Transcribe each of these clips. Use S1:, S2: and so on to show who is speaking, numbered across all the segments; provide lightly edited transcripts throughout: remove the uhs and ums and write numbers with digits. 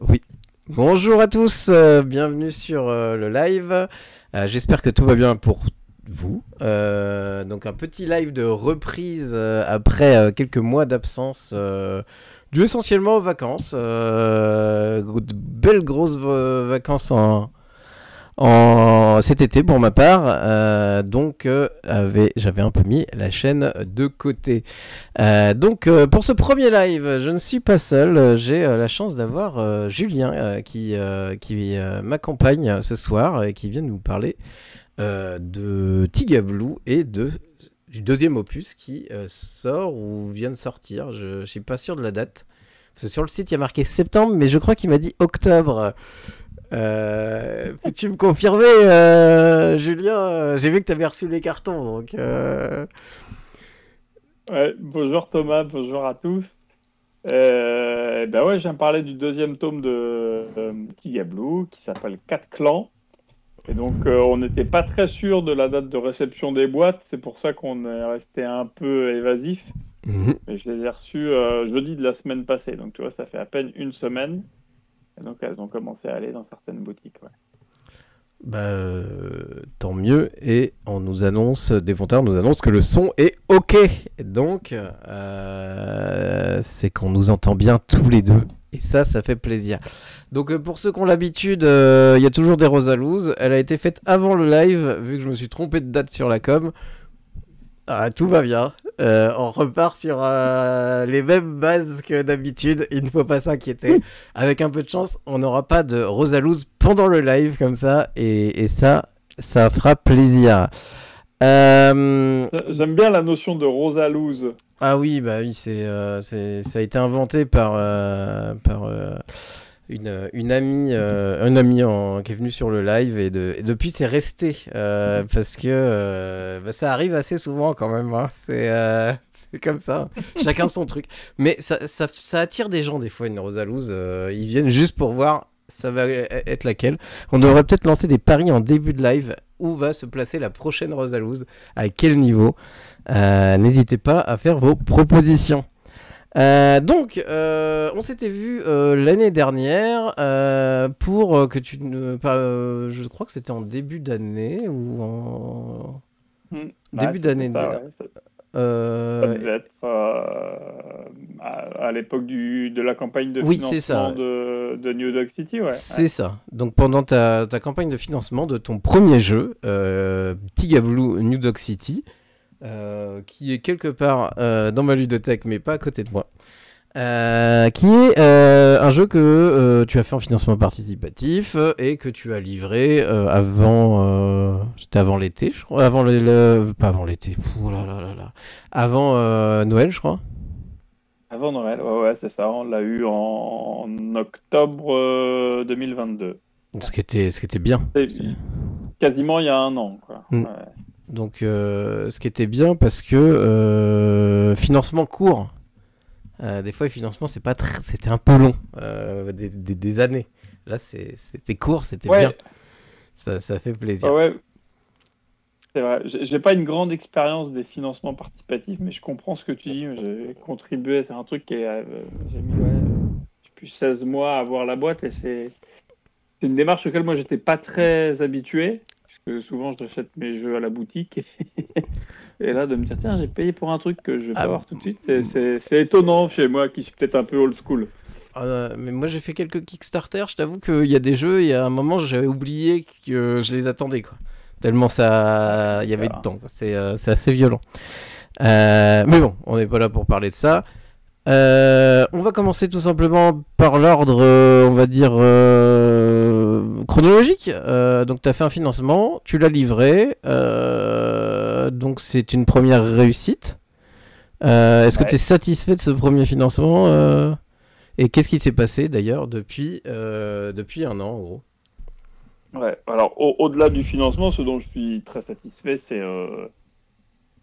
S1: Oui. Bonjour à tous, bienvenue sur le live. J'espère que tout va bien pour vous. Donc un petit live de reprise après quelques mois d'absence, dû essentiellement aux vacances. De belles grosses vacances cet été pour ma part. Donc j'avais un peu mis la chaîne de côté. Pour ce premier live, je ne suis pas seul. J'ai la chance d'avoir Julien qui m'accompagne ce soir et qui vient nous parler de Tigablu et du deuxième opus qui sort ou vient de sortir. Je ne suis pas sûr de la date. Parce que sur le site, il y a marqué septembre, mais je crois qu'il m'a dit octobre. Peux-tu me confirmer, Julien? J'ai vu que tu avais reçu les cartons, donc...
S2: Ouais, bonjour Thomas, bonjour à tous. Ben ouais, je viens de parler du deuxième tome de Tigablu qui s'appelle 4 clans. Et donc on n'était pas très sûr de la date de réception des boîtes, c'est pour ça qu'on est resté un peu évasif. Mais je les ai reçues jeudi de la semaine passée, donc tu vois, ça fait à peine une semaine. Et donc elles ont commencé à aller dans certaines boutiques. Ouais.
S1: Tant mieux. Et on nous annonce, Défontaire nous annonce que le son est OK. Donc, c'est qu'on nous entend bien tous les deux. Et ça fait plaisir. Donc, pour ceux qui ont l'habitude, il y a toujours des Rosalouz. Elle a été faite avant le live, vu que je me suis trompé de date sur la com. Ah, tout va bien. On repart sur les mêmes bases que d'habitude. Il ne faut pas s'inquiéter. Avec un peu de chance, on n'aura pas de Rosalouz pendant le live comme ça. Et ça fera plaisir.
S2: J'aime bien la notion de Rosalouse.
S1: Ah oui, bah oui, ça a été inventé par une amie, qui est venue sur le live et depuis c'est resté parce que ça arrive assez souvent quand même. Hein. C'est comme ça, chacun son truc. Mais ça attire des gens des fois une Rosalouse. Ils viennent juste pour voir ça va être laquelle. On devrait peut-être lancer des paris en début de live où va se placer la prochaine Rosalouse, à quel niveau. N'hésitez pas à faire vos propositions. On s'était vu l'année dernière pour que tu ne... je crois que c'était en début d'année ou en...
S2: Ouais,
S1: Début
S2: c'était
S1: d'année.
S2: ça, ouais. Ça devait être à l'époque de la campagne de
S1: Oui, c'est
S2: financement
S1: ça.
S2: de New Dog City, ouais.
S1: C'est ça. Donc pendant ta campagne de financement de ton premier jeu, Tigablu New Dog City, qui est quelque part dans ma ludothèque, mais pas à côté de moi. Qui est un jeu que tu as fait en financement participatif et que tu as livré avant. C'était avant l'été, je crois. Pas avant l'été. Ouh là là là là. Avant Noël, je crois.
S2: Avant Noël, ouais, ouais, c'est ça. On l'a eu en octobre 2022.
S1: Ce qui était bien.
S2: C'est quasiment il y a un an, quoi.
S1: Mm.
S2: Ouais.
S1: Donc, ce qui était bien parce que financement court. Des fois, les financements, c'était un peu long, des années. Là, c'était court, c'était bien.
S2: Ouais,
S1: Ça fait plaisir.
S2: ouais, c'est vrai. J'ai pas une grande expérience des financements participatifs, mais je comprends ce que tu dis. J'ai contribué, c'est un truc qui est, j'ai mis ouais, depuis 16 mois à avoir la boîte et c'est une démarche auquel moi j'étais pas très habitué, puisque souvent j'achète mes jeux à la boutique. Et là, de me dire, tiens, j'ai payé pour un truc que je vais pas
S1: Ah,
S2: avoir tout de suite, c'est étonnant chez moi qui suis peut-être un peu old school.
S1: mais moi, j'ai fait quelques Kickstarter. Je t'avoue qu'il y a des jeux, il y a un moment, j'avais oublié que je les attendais, quoi. Tellement
S2: Ouais,
S1: il y avait de
S2: ça.
S1: temps. C'est assez violent. Mais bon, on n'est pas là pour parler de ça. On va commencer tout simplement par l'ordre, on va dire, chronologique. Donc, tu as fait un financement, tu l'as livré. Donc, c'est une première réussite. Est-ce que tu es
S2: Ouais.
S1: satisfait de ce premier financement et qu'est-ce qui s'est passé d'ailleurs depuis un an, en gros?
S2: Ouais. Alors, au-delà du financement, ce dont je suis très satisfait, c'est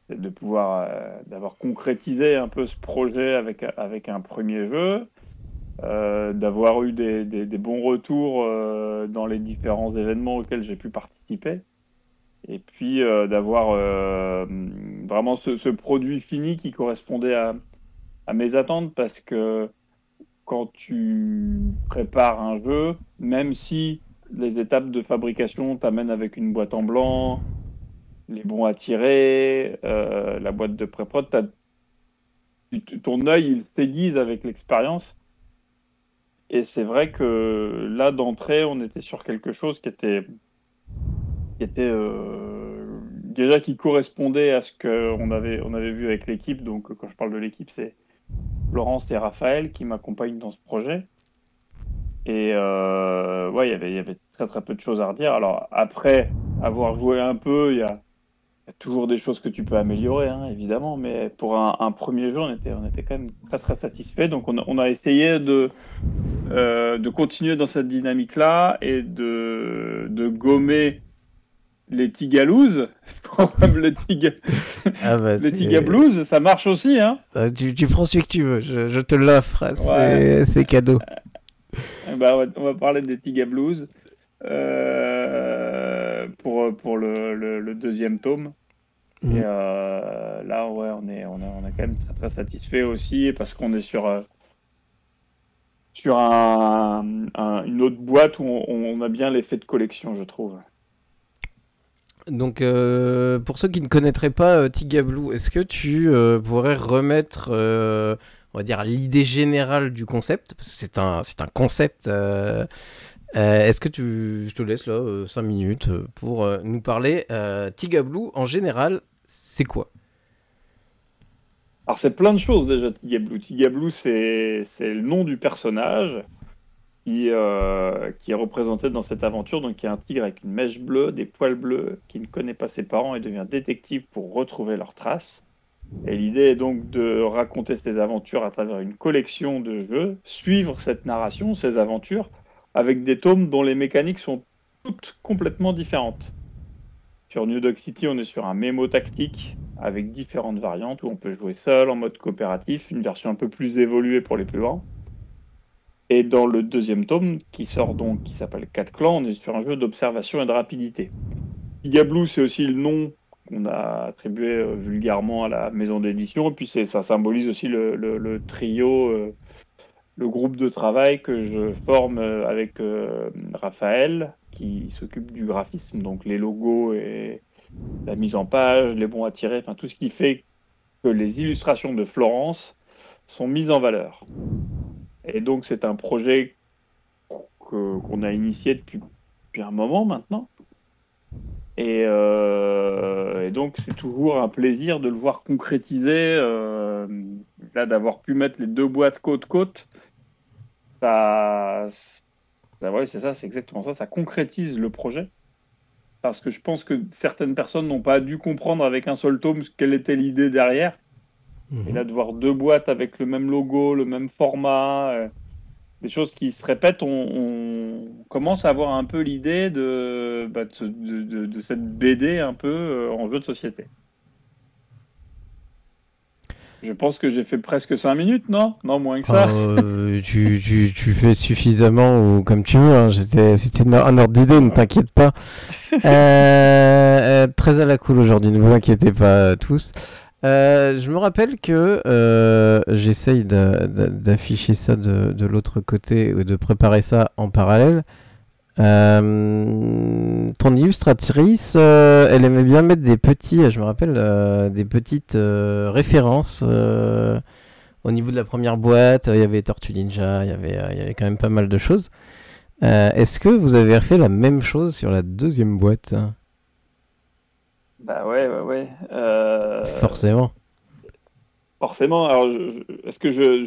S2: de pouvoir, d'avoir concrétisé un peu ce projet avec un premier jeu, d'avoir eu des bons retours dans les différents événements auxquels j'ai pu participer. Et puis d'avoir vraiment ce produit fini qui correspondait à mes attentes parce que quand tu prépares un jeu, même si les étapes de fabrication t'amènent avec une boîte en blanc, les bons à tirer, la boîte de pré-prod, ton œil il s'aiguise avec l'expérience. Et c'est vrai que là, d'entrée, on était sur quelque chose qui était déjà qui correspondait à ce qu'on avait vu avec l'équipe. Donc, quand je parle de l'équipe, c'est Florence et Raphaël qui m'accompagnent dans ce projet. Et ouais, il y avait très très peu de choses à redire. Alors, après avoir joué un peu, il y a toujours des choses que tu peux améliorer, hein, évidemment, mais pour un premier jeu, on était quand même très très satisfait. Donc on a essayé de continuer dans cette dynamique-là et de gommer les Tigaloos. les tiga,
S1: Ah bah,
S2: les Tigabloos, ça marche aussi, hein.
S1: tu prends celui que tu veux, je te l'offre,
S2: Ouais.
S1: c'est cadeau.
S2: Bah, on va parler des Tigabloos pour le deuxième tome. Et
S1: Mm.
S2: là, ouais, on est quand même très, très satisfait aussi parce qu'on est sur une autre boîte où on a bien l'effet de collection, je trouve.
S1: Donc, pour ceux qui ne connaîtraient pas Tigablou, est-ce que tu pourrais remettre, on va dire, l'idée générale du concept? Parce que c'est un concept. Est-ce que je te laisse là 5 minutes pour nous parler Tigablou en général, c'est quoi?
S2: Alors, c'est plein de choses déjà, Tigablou. Tigablou, c'est le nom du personnage qui est représenté dans cette aventure. Donc, il y a un tigre avec une mèche bleue, des poils bleus, qui ne connaît pas ses parents et devient détective pour retrouver leurs traces. Et l'idée est donc de raconter ses aventures à travers une collection de jeux, suivre cette narration, ces aventures, avec des tomes dont les mécaniques sont toutes complètement différentes. Sur New Dog City, on est sur un mémo tactique avec différentes variantes où on peut jouer seul, en mode coopératif, une version un peu plus évoluée pour les plus grands. Et dans le deuxième tome, qui sort donc, qui s'appelle 4 clans, on est sur un jeu d'observation et de rapidité. Tigablou, c'est aussi le nom qu'on a attribué vulgairement à la maison d'édition, et puis ça symbolise aussi le trio, le groupe de travail que je forme avec Raphaël, qui s'occupe du graphisme, donc les logos et la mise en page, les bons à tirer, enfin tout ce qui fait que les illustrations de Florence sont mises en valeur. Et donc c'est un projet qu'on a initié depuis un moment maintenant. Et donc c'est toujours un plaisir de le voir concrétiser. Là, d'avoir pu mettre les deux boîtes côte-côte, ça, ouais, c'est ça, c'est exactement ça. Ça concrétise le projet. Parce que je pense que certaines personnes n'ont pas dû comprendre avec un seul tome quelle était l'idée derrière. Et là, de voir deux boîtes avec le même logo, le même format, des choses qui se répètent, on commence à avoir un peu l'idée de cette BD un peu en jeu de société. Je pense que j'ai fait presque 5 minutes, non? Non, moins que ça.
S1: Tu fais suffisamment ou comme tu veux, hein. C'était un ordre d'idée, ne t'inquiète pas. Très à la cool aujourd'hui, ne vous inquiétez pas tous. Je me rappelle que j'essaye d'afficher ça de l'autre côté ou de préparer ça en parallèle. Ton illustratrice, elle aimait bien mettre des petits, je me rappelle, des petites références au niveau de la première boîte. Il y avait Tortue Ninja, il y avait quand même pas mal de choses. Est-ce que vous avez refait la même chose sur la deuxième boîte?
S2: Bah ouais.
S1: Forcément.
S2: Forcément. Alors, est-ce que j'ai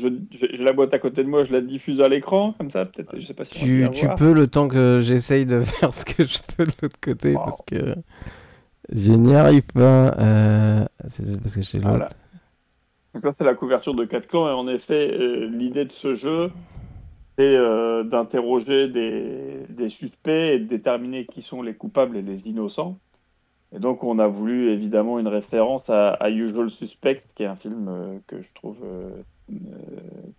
S2: la boîte à côté de moi, je la diffuse à l'écran, comme ça, peut-être, je sais pas si on va bien
S1: Tu
S2: voir.
S1: peux le temps que j'essaye de faire ce que je peux de l'autre côté
S2: Wow.
S1: parce que je n'y arrive pas. C'est parce que j'ai l'autre.
S2: Voilà. Donc là, c'est la couverture de 4 clans, et en effet, l'idée de ce jeu, c'est d'interroger des suspects et de déterminer qui sont les coupables et les innocents. Et donc, on a voulu évidemment une référence à Usual Suspect, qui est un film que je trouve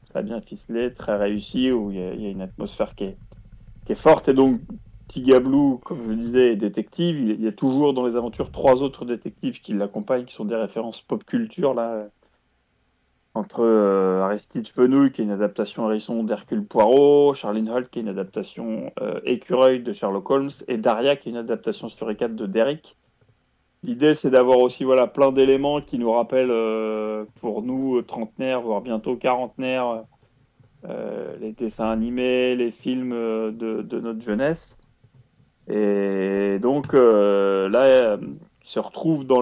S2: très bien ficelé, très réussi, où il y a une atmosphère qui est forte. Et donc, Tigablou, comme je le disais, est détective. Il y a toujours dans les aventures 3 autres détectives qui l'accompagnent, qui sont des références pop culture, là, entre Aristide Fenouil, qui est une adaptation Hérisson d'Hercule Poirot, Charlene Holt, qui est une adaptation Écureuil de Sherlock Holmes, et Daria, qui est une adaptation sur E4 de Derrick. L'idée, c'est d'avoir aussi voilà, plein d'éléments qui nous rappellent, pour nous, trentenaires, voire bientôt quarantenaires, les dessins animés, les films de notre jeunesse. Et donc là, il se retrouve dans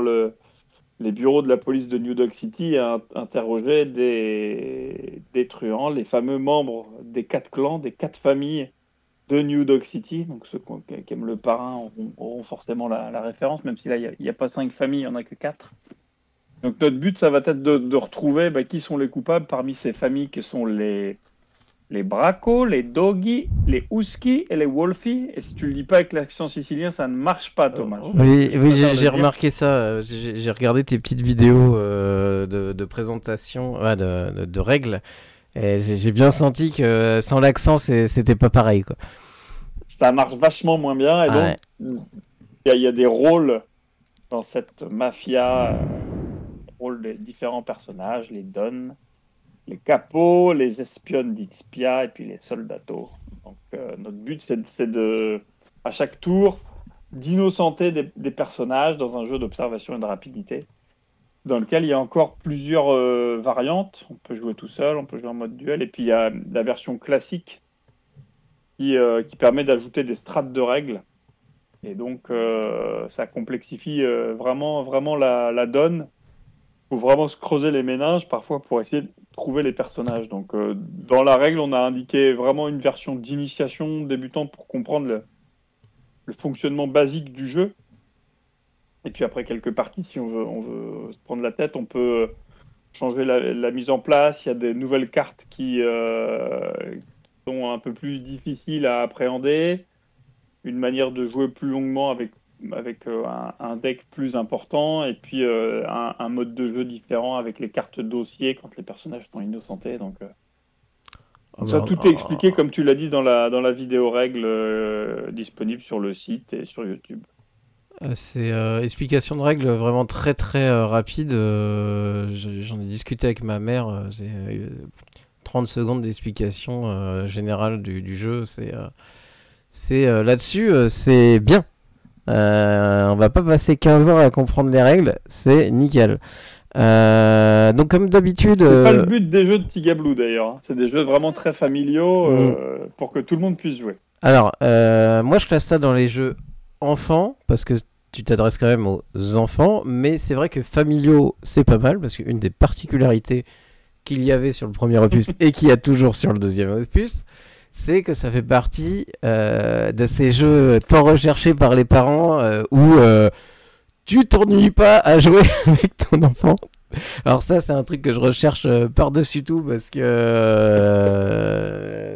S2: les bureaux de la police de New Dog City à interroger des truands, les fameux membres des 4 clans, des 4 familles de New Dog City. Donc ceux qui aiment le parrain auront forcément la référence, même si là, il n'y a pas 5 familles, il n'y en a que 4. Donc notre but, ça va être de retrouver qui sont les coupables parmi ces familles qui sont les Bracco, les Doggy, les Husky et les Wolfie. Et si tu le dis pas avec l'accent sicilien, ça ne marche pas, Thomas.
S1: Oui, j'ai remarqué ça. J'ai regardé tes petites vidéos de présentation, de règles. Et j'ai bien senti que sans l'accent, c'était pas pareil, quoi.
S2: Ça marche vachement moins bien. Et donc, il y a des rôles dans cette mafia, rôles des différents personnages, les Don, les capots, les espionnes d'Ispia et puis les soldatos. Donc notre but, c'est de, à chaque tour, d'innocenter des personnages dans un jeu d'observation et de rapidité, dans lequel il y a encore plusieurs variantes. On peut jouer tout seul, on peut jouer en mode duel, et puis il y a la version classique qui permet d'ajouter des strates de règles. Et donc ça complexifie vraiment la donne. Il faut vraiment se creuser les méninges parfois pour essayer de trouver les personnages. Donc dans la règle, on a indiqué vraiment une version d'initiation débutant pour comprendre le fonctionnement basique du jeu. Et puis après quelques parties, si on veut se prendre la tête, on peut changer la mise en place. Il y a des nouvelles cartes qui sont un peu plus difficiles à appréhender. Une manière de jouer plus longuement avec un deck plus important, et puis un mode de jeu différent avec les cartes dossiers quand les personnages sont innocentés. Donc ça, tout est expliqué, comme tu l'as dit, dans la vidéo règle disponible sur le site et sur YouTube.
S1: C'est explication de règles vraiment très très rapide. J'en ai discuté avec ma mère. C'est 30 secondes d'explication générale du jeu. C'est là-dessus, c'est bien. On va pas passer 15 ans à comprendre les règles, c'est nickel. Donc comme d'habitude...
S2: C'est pas le but des jeux de Tigablu d'ailleurs, c'est des jeux vraiment très familiaux pour que tout le monde puisse jouer.
S1: Alors, moi je classe ça dans les jeux enfants, parce que tu t'adresses quand même aux enfants, mais c'est vrai que familiaux c'est pas mal, parce qu'une des particularités qu'il y avait sur le premier opus et qu'il y a toujours sur le deuxième opus, c'est que ça fait partie de ces jeux tant recherchés par les parents où tu t'ennuies pas à jouer avec ton enfant. Alors ça, c'est un truc que je recherche par-dessus tout parce que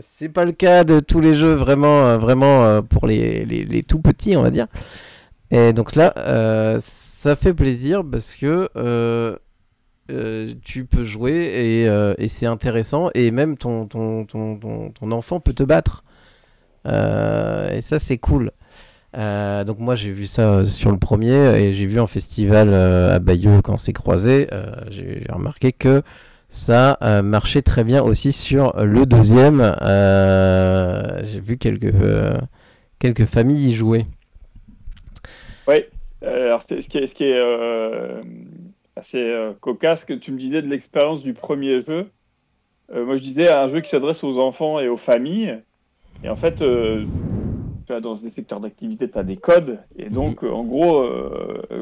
S1: c'est pas le cas de tous les jeux vraiment pour les tout petits, on va dire. Et donc là, ça fait plaisir parce que tu peux jouer et c'est intéressant, et même ton enfant peut te battre et ça c'est cool. Donc moi j'ai vu ça sur le premier, et j'ai vu en festival à Bayeux quand c'est croisé, j'ai remarqué que ça marchait très bien aussi sur le deuxième. J'ai vu quelques familles y jouer.
S2: Oui, alors ce qui est assez cocasse, que tu me disais de l'expérience du premier jeu. Moi, je disais un jeu qui s'adresse aux enfants et aux familles. Et en fait, dans des secteurs d'activité, tu as des codes. Et donc, en gros,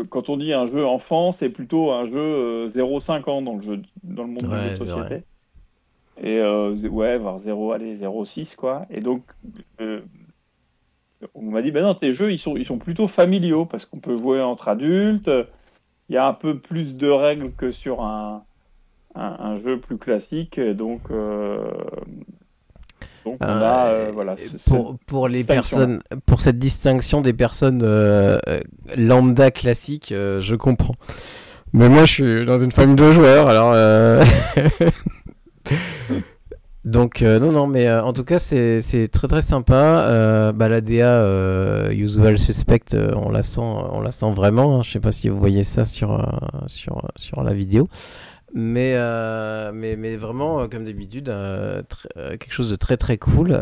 S2: quand on dit un jeu enfant, c'est plutôt un jeu 0,5 ans dans le monde du jeu de société. Et vers 0,6 quoi. Et donc, on m'a dit, non, tes jeux, ils sont plutôt familiaux, parce qu'on peut jouer entre adultes. Il y a un peu plus de règles que sur un jeu plus classique, donc on a voilà.
S1: Pour les personnes, pour cette distinction des personnes lambda classiques, je comprends. Mais moi, je suis dans une famille de joueurs, alors. Donc non, mais en tout cas c'est très très sympa. La DA Usual Suspect, on la sent vraiment, hein. Je sais pas si vous voyez ça sur la vidéo. Mais vraiment, comme d'habitude, quelque chose de très très cool.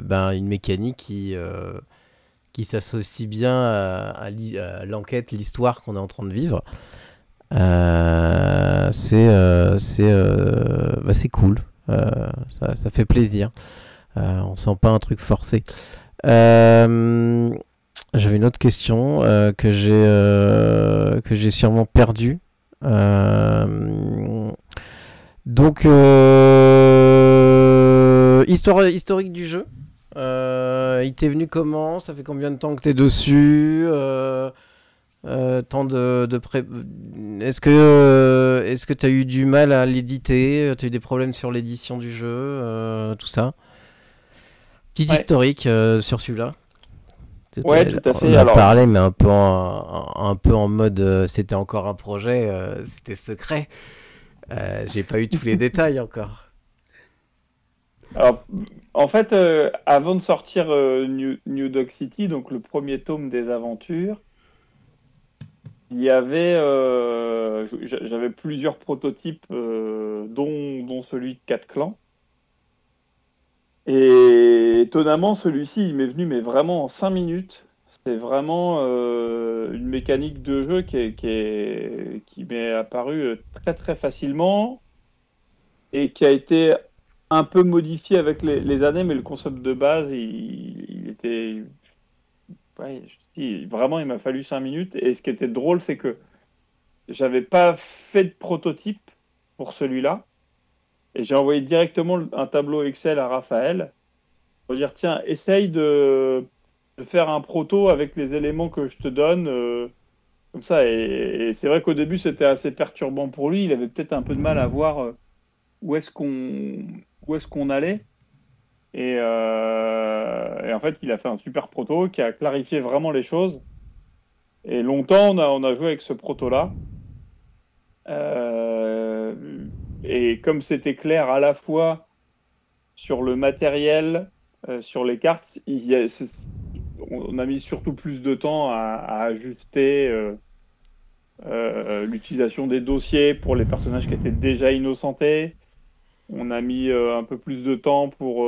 S1: Ben, une mécanique qui s'associe bien à l'enquête, l'histoire qu'on est en train de vivre. C'est cool. Ça fait plaisir. On sent pas un truc forcé. Euh, J'avais une autre question que j'ai sûrement perdue. Euh, donc, histoire historique du jeu. Il t'est venu comment? Ça fait combien de temps que t'es dessus? Temps de est-ce que t'as eu du mal à l'éditer? T'as eu des problèmes sur l'édition du jeu? Tout ça. Petit
S2: Ouais,
S1: historique sur celui-là.
S2: ouais, tout à
S1: On
S2: fait.
S1: a
S2: Alors,
S1: parlé, mais un peu en mode c'était encore un projet, c'était secret. J'ai pas eu tous les détails encore.
S2: alors, en fait, avant de sortir New Dog City, donc le premier tome des aventures, il y avait, j'avais plusieurs prototypes, dont celui de 4 clans. Et étonnamment, celui-ci, il m'est venu, mais vraiment en 5 minutes. C'est vraiment une mécanique de jeu qui m'est apparue très très facilement et qui a été un peu modifié avec les années, mais le concept de base, il était. Ouais, je dis, vraiment, il m'a fallu 5 minutes. Et ce qui était drôle, c'est que j'avais pas fait de prototype pour celui-là. Et j'ai envoyé directement un tableau Excel à Raphaël pour dire, tiens, essaye de faire un proto avec les éléments que je te donne, comme ça. Et c'est vrai qu'au début, c'était assez perturbant pour lui. Il avait peut-être un peu de mal à voir où est-ce qu'on où est-ce qu'on allait. Et en fait, il a fait un super proto qui a clarifié vraiment les choses. Et longtemps, on a joué avec ce proto-là. Euh, et comme c'était clair à la fois sur le matériel, sur les cartes, on a mis surtout plus de temps à ajuster l'utilisation des dossiers pour les personnages qui étaient déjà innocentés. On a mis un peu plus de temps pour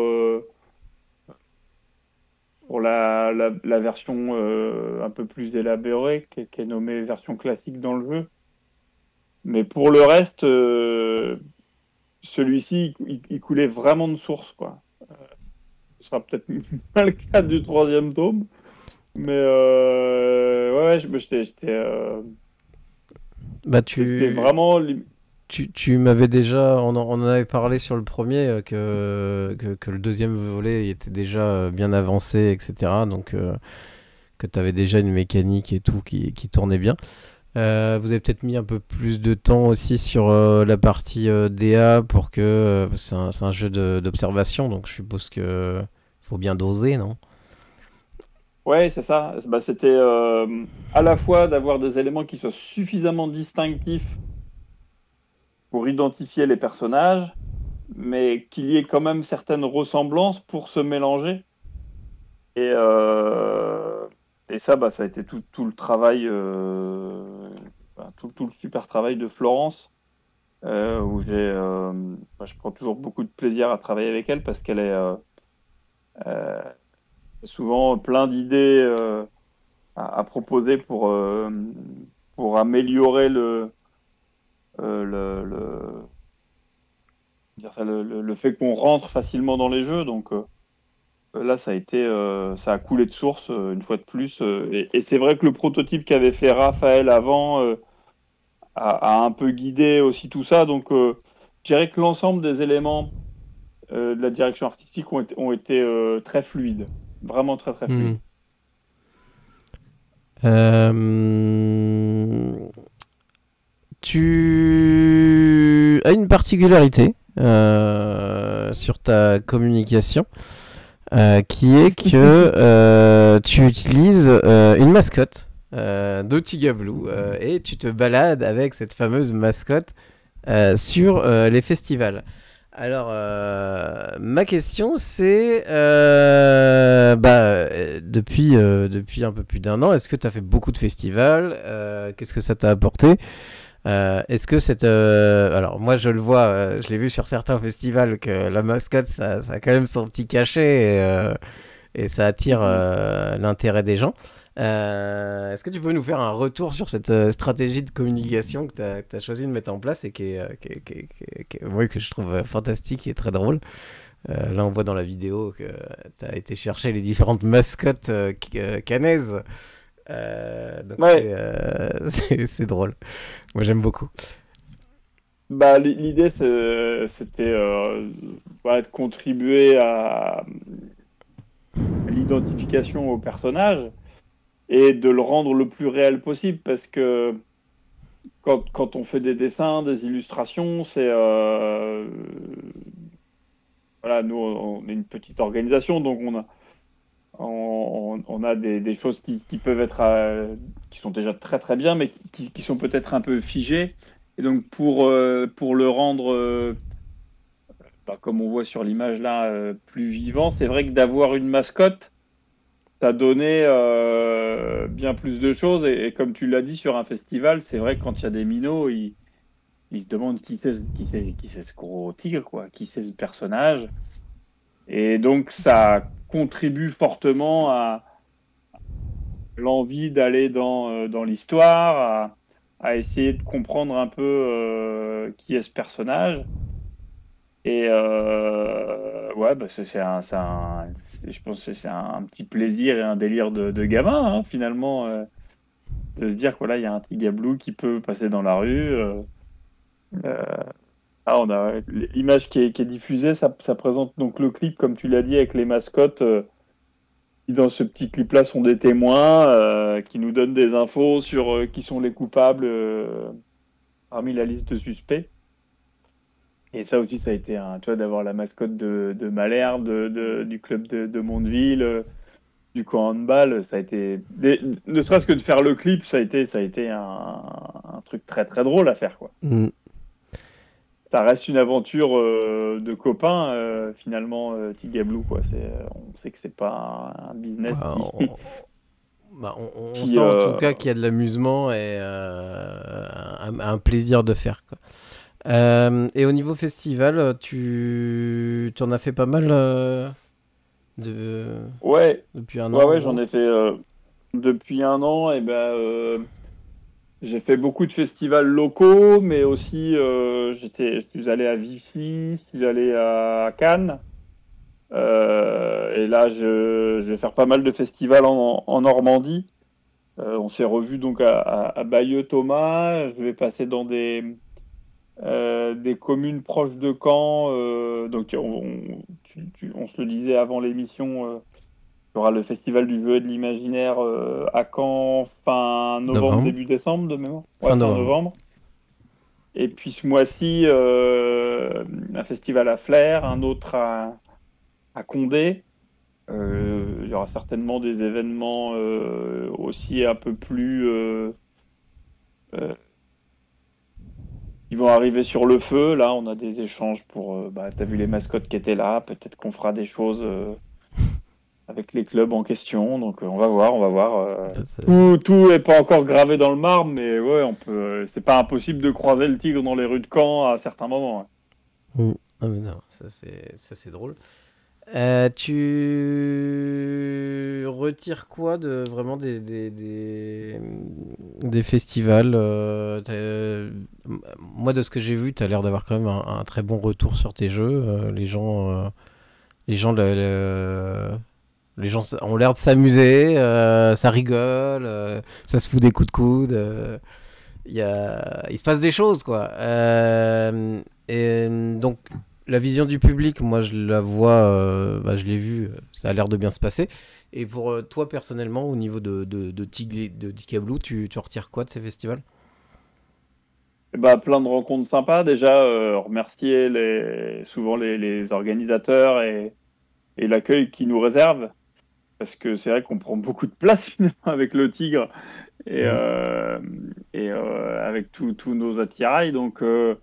S2: la version un peu plus élaborée, qui est nommée version classique dans le jeu. Mais pour le reste, celui-ci, il coulait vraiment de source, quoi. Ce sera peut-être pas le cas du troisième tome, mais ouais,
S1: Bah
S2: c'était vraiment.
S1: tu m'avais déjà, on en avait parlé sur le premier, que le deuxième volet était déjà bien avancé, etc. Donc que tu avais déjà une mécanique et tout qui tournait bien. Vous avez peut-être mis un peu plus de temps aussi sur la partie DA pour que c'est un jeu d'observation, donc je suppose que faut bien doser, non?
S2: Ouais, c'est ça. Bah, c'était à la fois d'avoir des éléments qui soient suffisamment distinctifs pour identifier les personnages, mais qu'il y ait quand même certaines ressemblances pour se mélanger. Et, euh, et ça, bah, ça a été tout le travail, tout le super travail de Florence, où je prends toujours beaucoup de plaisir à travailler avec elle parce qu'elle est euh, souvent plein d'idées à proposer pour améliorer le, dire ça, le fait qu'on rentre facilement dans les jeux. Donc là, ça a coulé de source une fois de plus. Et c'est vrai que le prototype qu'avait fait Raphaël avant a un peu guidé aussi tout ça. Donc je dirais que l'ensemble des éléments de la direction artistique ont été très fluides. Vraiment très très
S1: Hmm.
S2: fluides.
S1: Euh, Tu as une particularité sur ta communication qui est que tu utilises une mascotte d'Otigablou et tu te balades avec cette fameuse mascotte sur les festivals. Alors, ma question c'est, depuis un peu plus d'un an, est-ce que tu as fait beaucoup de festivals? Qu'est-ce que ça t'a apporté? Est-ce que cette... alors moi je le vois, je l'ai vu sur certains festivals que la mascotte ça a quand même son petit cachet et ça attire
S2: Mhm.
S1: l'intérêt des gens. Est-ce que tu peux nous faire un retour sur cette stratégie de communication que tu as choisi de mettre en place et ouais, que je trouve fantastique et très drôle. Là on voit dans la vidéo que tu as été chercher les différentes mascottes canaises. Donc
S2: Ouais,
S1: c'est drôle. Moi j'aime beaucoup.
S2: bah, l'idée c'était ouais, de contribuer à l'identification au personnage et de le rendre le plus réel possible parce que quand on fait des dessins, des illustrations, c'est voilà, nous on est une petite organisation donc on a des choses qui peuvent être qui sont déjà très très bien mais qui sont peut-être un peu figées et donc pour le rendre bah, comme on voit sur l'image là plus vivant, c'est vrai que d'avoir une mascotte ça donnait bien plus de choses et comme tu l'as dit sur un festival, c'est vrai que quand il y a des minots, ils se demandent qui c'est ce gros tigre, quoi, qui c'est ce personnage. Et donc ça contribue fortement à l'envie d'aller dans l'histoire, à essayer de comprendre un peu qui est ce personnage. Et ouais, bah je pense que c'est un petit plaisir et un délire de gamin, hein, finalement. De se dire que voilà, il y a un Tigablou qui peut passer dans la rue. Euh, on a l'image qui est diffusée, ça présente donc le clip, comme tu l'as dit, avec les mascottes qui, dans ce petit clip-là, sont des témoins qui nous donnent des infos sur qui sont les coupables parmi la liste de suspects. Et ça aussi, ça a été tu vois, d'avoir la mascotte de Malherbe, du club de Mondeville, du camp handball, ça a été, ne serait-ce que de faire le clip, ça a été un truc très très drôle à faire, quoi.
S1: Mm.
S2: Ça reste une aventure de copains, finalement, Tigablou, quoi. On sait que c'est pas un business
S1: Bah, on
S2: qui
S1: sent en tout cas qu'il y a de l'amusement et un plaisir de faire, quoi. Et au niveau festival, tu en as fait pas mal de...
S2: ouais,
S1: depuis un
S2: ouais,
S1: an en
S2: ouais, j'en
S1: gros.
S2: ai fait depuis un an, et ben, j'ai fait beaucoup de festivals locaux, mais aussi, je suis allé à Vichy, je suis allé à Cannes. Et là, je vais faire pas mal de festivals en Normandie. On s'est revu donc à Bayeux Thomas. Je vais passer dans des communes proches de Caen. Donc on se le disait avant l'émission. Il y aura le festival du jeu et de l'imaginaire à Caen fin novembre,
S1: Novembre.
S2: début décembre de mémoire. Ouais,
S1: Fin
S2: fin
S1: novembre.
S2: novembre. Et puis ce mois-ci, un festival à Flers, un autre à Condé. Il y aura certainement des événements aussi un peu plus euh, qui vont arriver sur le feu. Là, on a des échanges pour. Bah, t'as vu les mascottes qui étaient là. Peut-être qu'on fera des choses avec les clubs en question. Donc, on va voir, on va voir. Tout est pas encore gravé dans le marbre, mais ouais, on peut. C'est pas impossible de croiser le tigre dans les rues de Caen à certains moments, ouais.
S1: Mm. Ah, mais non, ça c'est drôle. Tu retires quoi de vraiment des festivals moi, de ce que j'ai vu, tu as l'air d'avoir quand même un très bon retour sur tes jeux. Les gens, les gens ont l'air de s'amuser, ça rigole, ça se fout des coups de coude. Il se passe des choses, quoi. Et donc, la vision du public, moi, je la vois, je l'ai vu, ça a l'air de bien se passer. Et pour toi, personnellement, au niveau de Ticablu, tu retires quoi de ces festivals?
S2: Et bah, plein de rencontres sympas. Déjà, remercier souvent les organisateurs et l'accueil qu'ils nous réservent. Parce que c'est vrai qu'on prend beaucoup de place finalement avec le tigre et,
S1: Mm.
S2: euh, avec tous nos attirails. Donc, euh,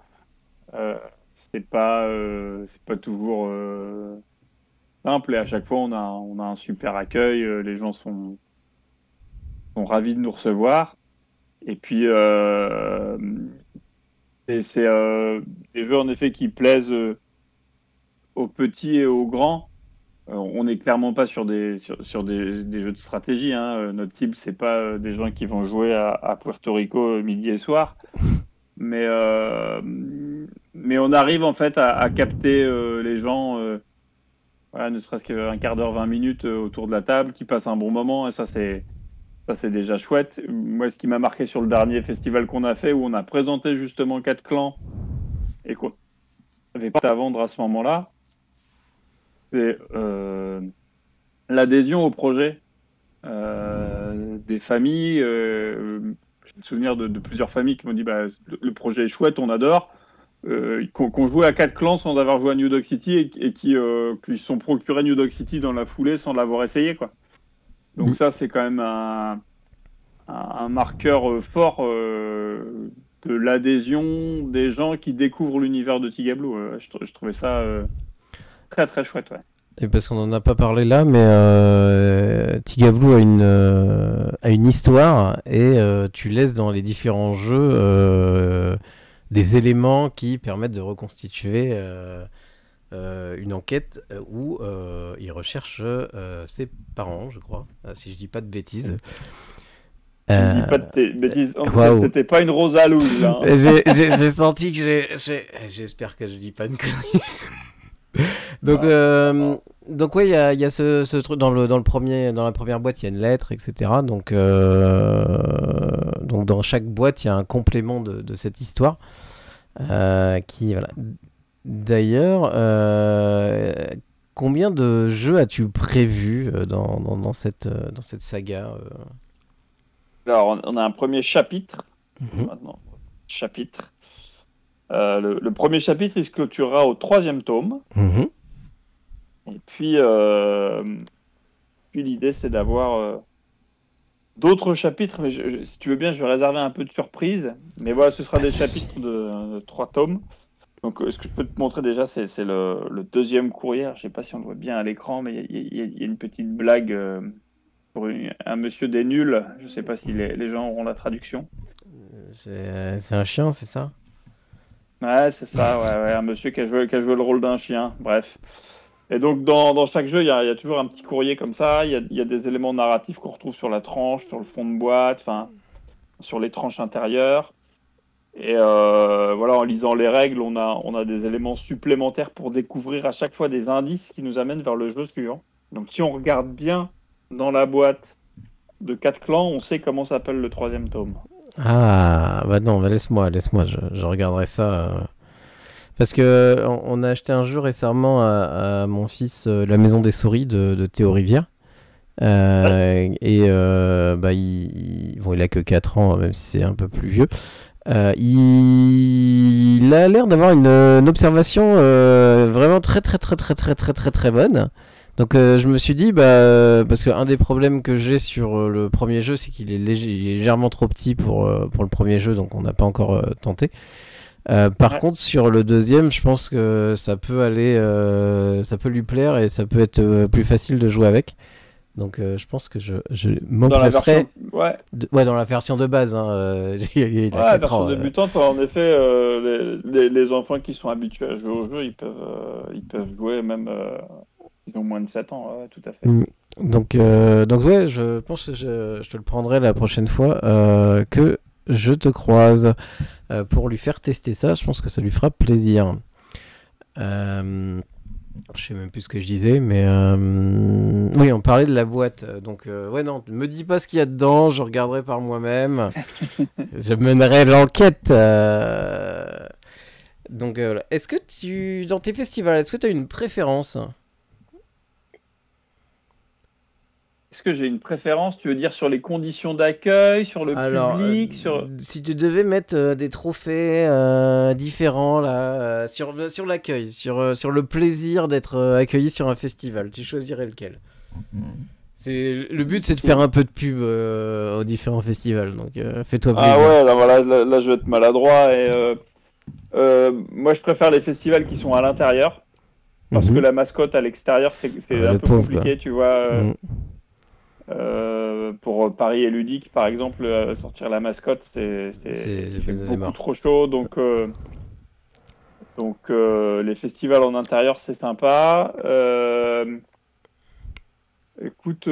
S2: c'est pas toujours simple. Et à chaque fois, on a un super accueil. Les gens sont ravis de nous recevoir. Et puis, C'est des jeux en effet qui plaisent aux petits et aux grands. On n'est clairement pas sur des jeux de stratégie, hein. Notre cible, c'est pas des gens qui vont jouer à Puerto Rico midi et soir. Mais, euh, mais on arrive en fait à capter les gens, voilà, ne serait-ce qu'un quart d'heure, 20 minutes autour de la table, qui passent un bon moment. Et ça, c'est déjà chouette. Moi, ce qui m'a marqué sur le dernier festival qu'on a fait, où on a présenté justement 4 clans et qu'on n'avait pas à vendre à ce moment-là, c'est l'adhésion au projet des familles. J'ai le souvenir de plusieurs familles qui m'ont dit bah, le projet est chouette, on adore. Qu'on jouait à 4 clans sans avoir joué à New Dog City et qui se sont procurés New Dog City dans la foulée sans l'avoir essayé, quoi. Donc ça, c'est quand même un marqueur fort de l'adhésion des gens qui découvrent l'univers de Tigablo. Je trouvais ça très très chouette, ouais.
S1: Et parce qu'on n'en a pas parlé là, mais Tigablo a une histoire et tu laisses dans les différents jeux des éléments qui permettent de reconstituer une enquête où il recherche ses parents, je crois, si je dis pas de bêtises.
S2: Tu ne dis pas de bêtises.
S1: Waouh.
S2: C'était pas une Rosa Louise, là, hein.
S1: J'ai senti que j'espère que je dis pas de conneries. Donc ouais, il y a ce truc dans la première boîte, il y a une lettre, etc. Donc dans chaque boîte, il y a un complément de cette histoire qui voilà. D'ailleurs, combien de jeux as-tu prévu dans cette saga
S2: Alors, on a un premier chapitre.
S1: Mhm.
S2: Maintenant, chapitre. Le premier chapitre, il se clôturera au 3e tome.
S1: Mhm.
S2: Et puis l'idée, c'est d'avoir d'autres chapitres. Mais si tu veux bien, je vais réserver un peu de surprise. Mais voilà, ce sera des chapitres de 3 tomes. Donc, ce que je peux te montrer déjà, c'est le deuxième courrier. Je ne sais pas si on le voit bien à l'écran, mais il y a une petite blague pour un monsieur des nuls. Je ne sais pas si les gens auront la traduction.
S1: C'est un chien, c'est ça?
S2: Ouais, c'est ça, ouais, un monsieur qui a joué le rôle d'un chien, bref. Et donc, dans chaque jeu, il y a toujours un petit courrier comme ça. Il y a des éléments narratifs qu'on retrouve sur la tranche, sur le fond de boîte, enfin, sur les tranches intérieures. Et voilà, en lisant les règles, on a des éléments supplémentaires pour découvrir à chaque fois des indices qui nous amènent vers le jeu suivant. Donc, si on regarde bien dans la boîte de 4 clans, on sait comment s'appelle le 3e tome.
S1: Ah, bah non, bah laisse-moi, je regarderai ça. Parce que on a acheté un jeu récemment à mon fils, La Maison des Souris de Théo Rivière. Et bah, bon, il a que 4 ans, même si c'est un peu plus vieux. Il a l'air d'avoir une observation vraiment très très très très très très très très bonne. Donc je me suis dit, bah, parce qu'un des problèmes que j'ai sur le premier jeu, c'est qu'il est légèrement trop petit pour le premier jeu, donc on n'a pas encore tenté. Par contre, sur le deuxième, je pense que ça peut aller, ça peut lui plaire et ça peut être plus facile de jouer avec. Donc je pense que je m'empresserai.
S2: Ouais.
S1: Ouais, dans la version de base. Hein, il a 4
S2: version
S1: ans.
S2: débutante, en effet, les enfants qui sont habitués à jouer au jeu, ils peuvent jouer même ils ont moins de 7 ans, ouais, tout à fait.
S1: Donc ouais, je pense que je te le prendrai la prochaine fois que je te croise pour lui faire tester ça. Je pense que ça lui fera plaisir. Je sais même plus ce que je disais, mais oui, on parlait de la boîte. Donc ouais, non, me dis pas ce qu'il y a dedans, je regarderai par moi-même. Je mènerai l'enquête. Donc voilà. Est-ce que dans tes festivals, est-ce que tu as une préférence?
S2: Est-ce que j'ai une préférence, tu veux dire, sur les conditions d'accueil, sur le public,
S1: si tu devais mettre des trophées différents là, sur l'accueil, sur le plaisir d'être accueilli sur un festival, tu choisirais lequel? Le but, c'est de faire un peu de pub aux différents festivals, donc fais-toi plaisir.
S2: Ah ouais, là, je vais être maladroit. Et, moi, je préfère les festivals qui sont à l'intérieur, parce que la mascotte à l'extérieur, c'est un peu compliqué, tu vois. Pour pour Paris et Ludique, par exemple, sortir la mascotte,
S1: C'est
S2: beaucoup
S1: mort.
S2: trop chaud. Les festivals en intérieur, c'est sympa. Écoute,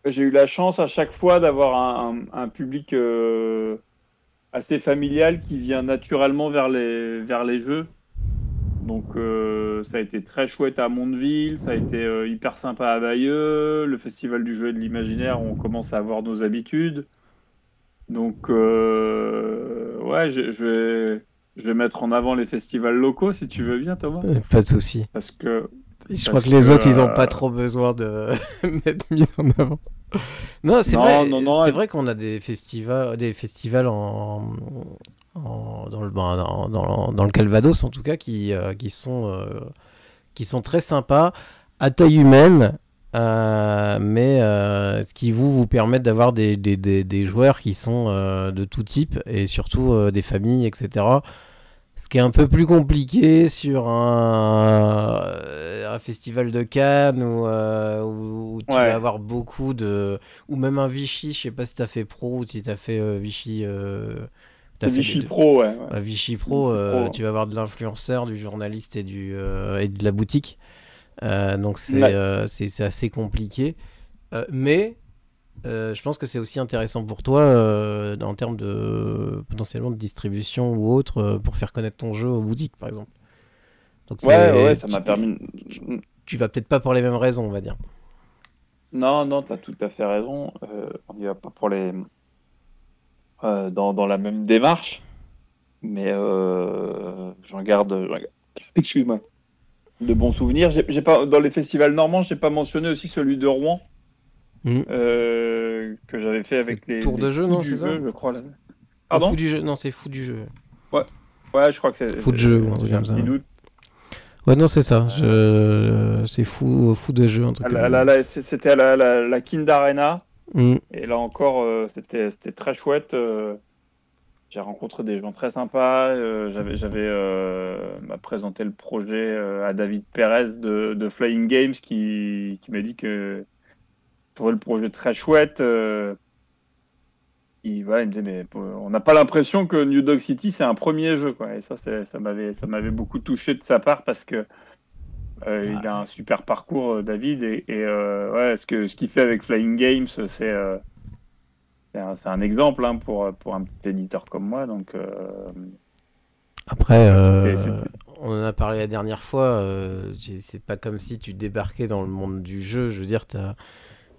S2: j'ai eu la chance à chaque fois d'avoir un public assez familial qui vient naturellement vers les jeux. Donc ça a été très chouette à Mondeville, ça a été hyper sympa à Bayeux, le Festival du jeu et de l'imaginaire, on commence à avoir nos habitudes. Donc ouais, je vais mettre en avant les festivals locaux si tu veux bien, Thomas.
S1: Pas de souci.
S2: Parce que,
S1: Je crois
S2: parce
S1: que les
S2: que
S1: autres, ils ont pas trop besoin de d'être mis en avant. Non,
S2: non, non, non,
S1: c'est vrai qu'on a des festivals dans le Calvados en tout cas qui sont très sympas, à taille humaine, mais ce qui vous permettent d'avoir des joueurs qui sont de tout type et surtout des familles, etc. Ce qui est un peu plus compliqué sur un festival de Cannes où tu vas
S2: ouais,
S1: avoir beaucoup de... Ou même un Vichy, je sais pas si t'as fait pro ou si t'as fait Vichy... t'as
S2: c'est
S1: fait les
S2: Vichy
S1: deux.
S2: Pro, ouais, ouais.
S1: Vichy Pro,
S2: Vichy Pro.
S1: tu vas avoir de l'influenceur, du journaliste et de la boutique. Donc
S2: Ouais.
S1: c'est assez compliqué. Mais je pense que c'est aussi intéressant pour toi en termes de potentiellement de distribution ou autre pour faire connaître ton jeu aux boutiques par exemple. Donc
S2: Ouais, ouais, ouais, ça m'a permis.
S1: tu vas peut-être pas pour les mêmes raisons, on va dire.
S2: Non, non, t'as tout à fait raison. On y va pas pour dans la même démarche, mais excuse-moi, de bons souvenirs. J'ai pas, dans les festivals normands, j'ai pas mentionné aussi celui de Rouen,
S1: Mhm.
S2: que j'avais fait
S1: C'est
S2: avec
S1: tour
S2: les
S1: de jeu,
S2: fous
S1: non, c'est
S2: du
S1: ça?
S2: jeu, je crois. Là.
S1: Ou fou
S2: Pardon?
S1: du jeu? Non, c'est fou du jeu.
S2: Ouais, ouais, je crois que
S1: Fou de jeu ou un truc
S2: j'ai un
S1: comme ça.
S2: petit doute.
S1: Ouais, non, c'est ça.
S2: Euh,
S1: C'est fou de jeu, un truc comme ça.
S2: C'était à la Kind Arena,
S1: Mhm.
S2: et là encore, c'était très chouette. J'ai rencontré des gens très sympas. J'avais m'a présenté le projet à David Perez de Flying Games qui m'a dit que je trouvait le projet très chouette. Voilà, il me disait mais on n'a pas l'impression que New Dog City c'est un premier jeu quoi. Et ça m'avait beaucoup touché de sa part parce que il a un super parcours David ouais ce qu'il fait avec Flying Games c'est un exemple hein, pour un petit éditeur comme moi donc
S1: Après,
S2: ouais,
S1: on en a parlé la dernière fois. C'est pas comme si tu débarquais dans le monde du jeu. Je veux dire,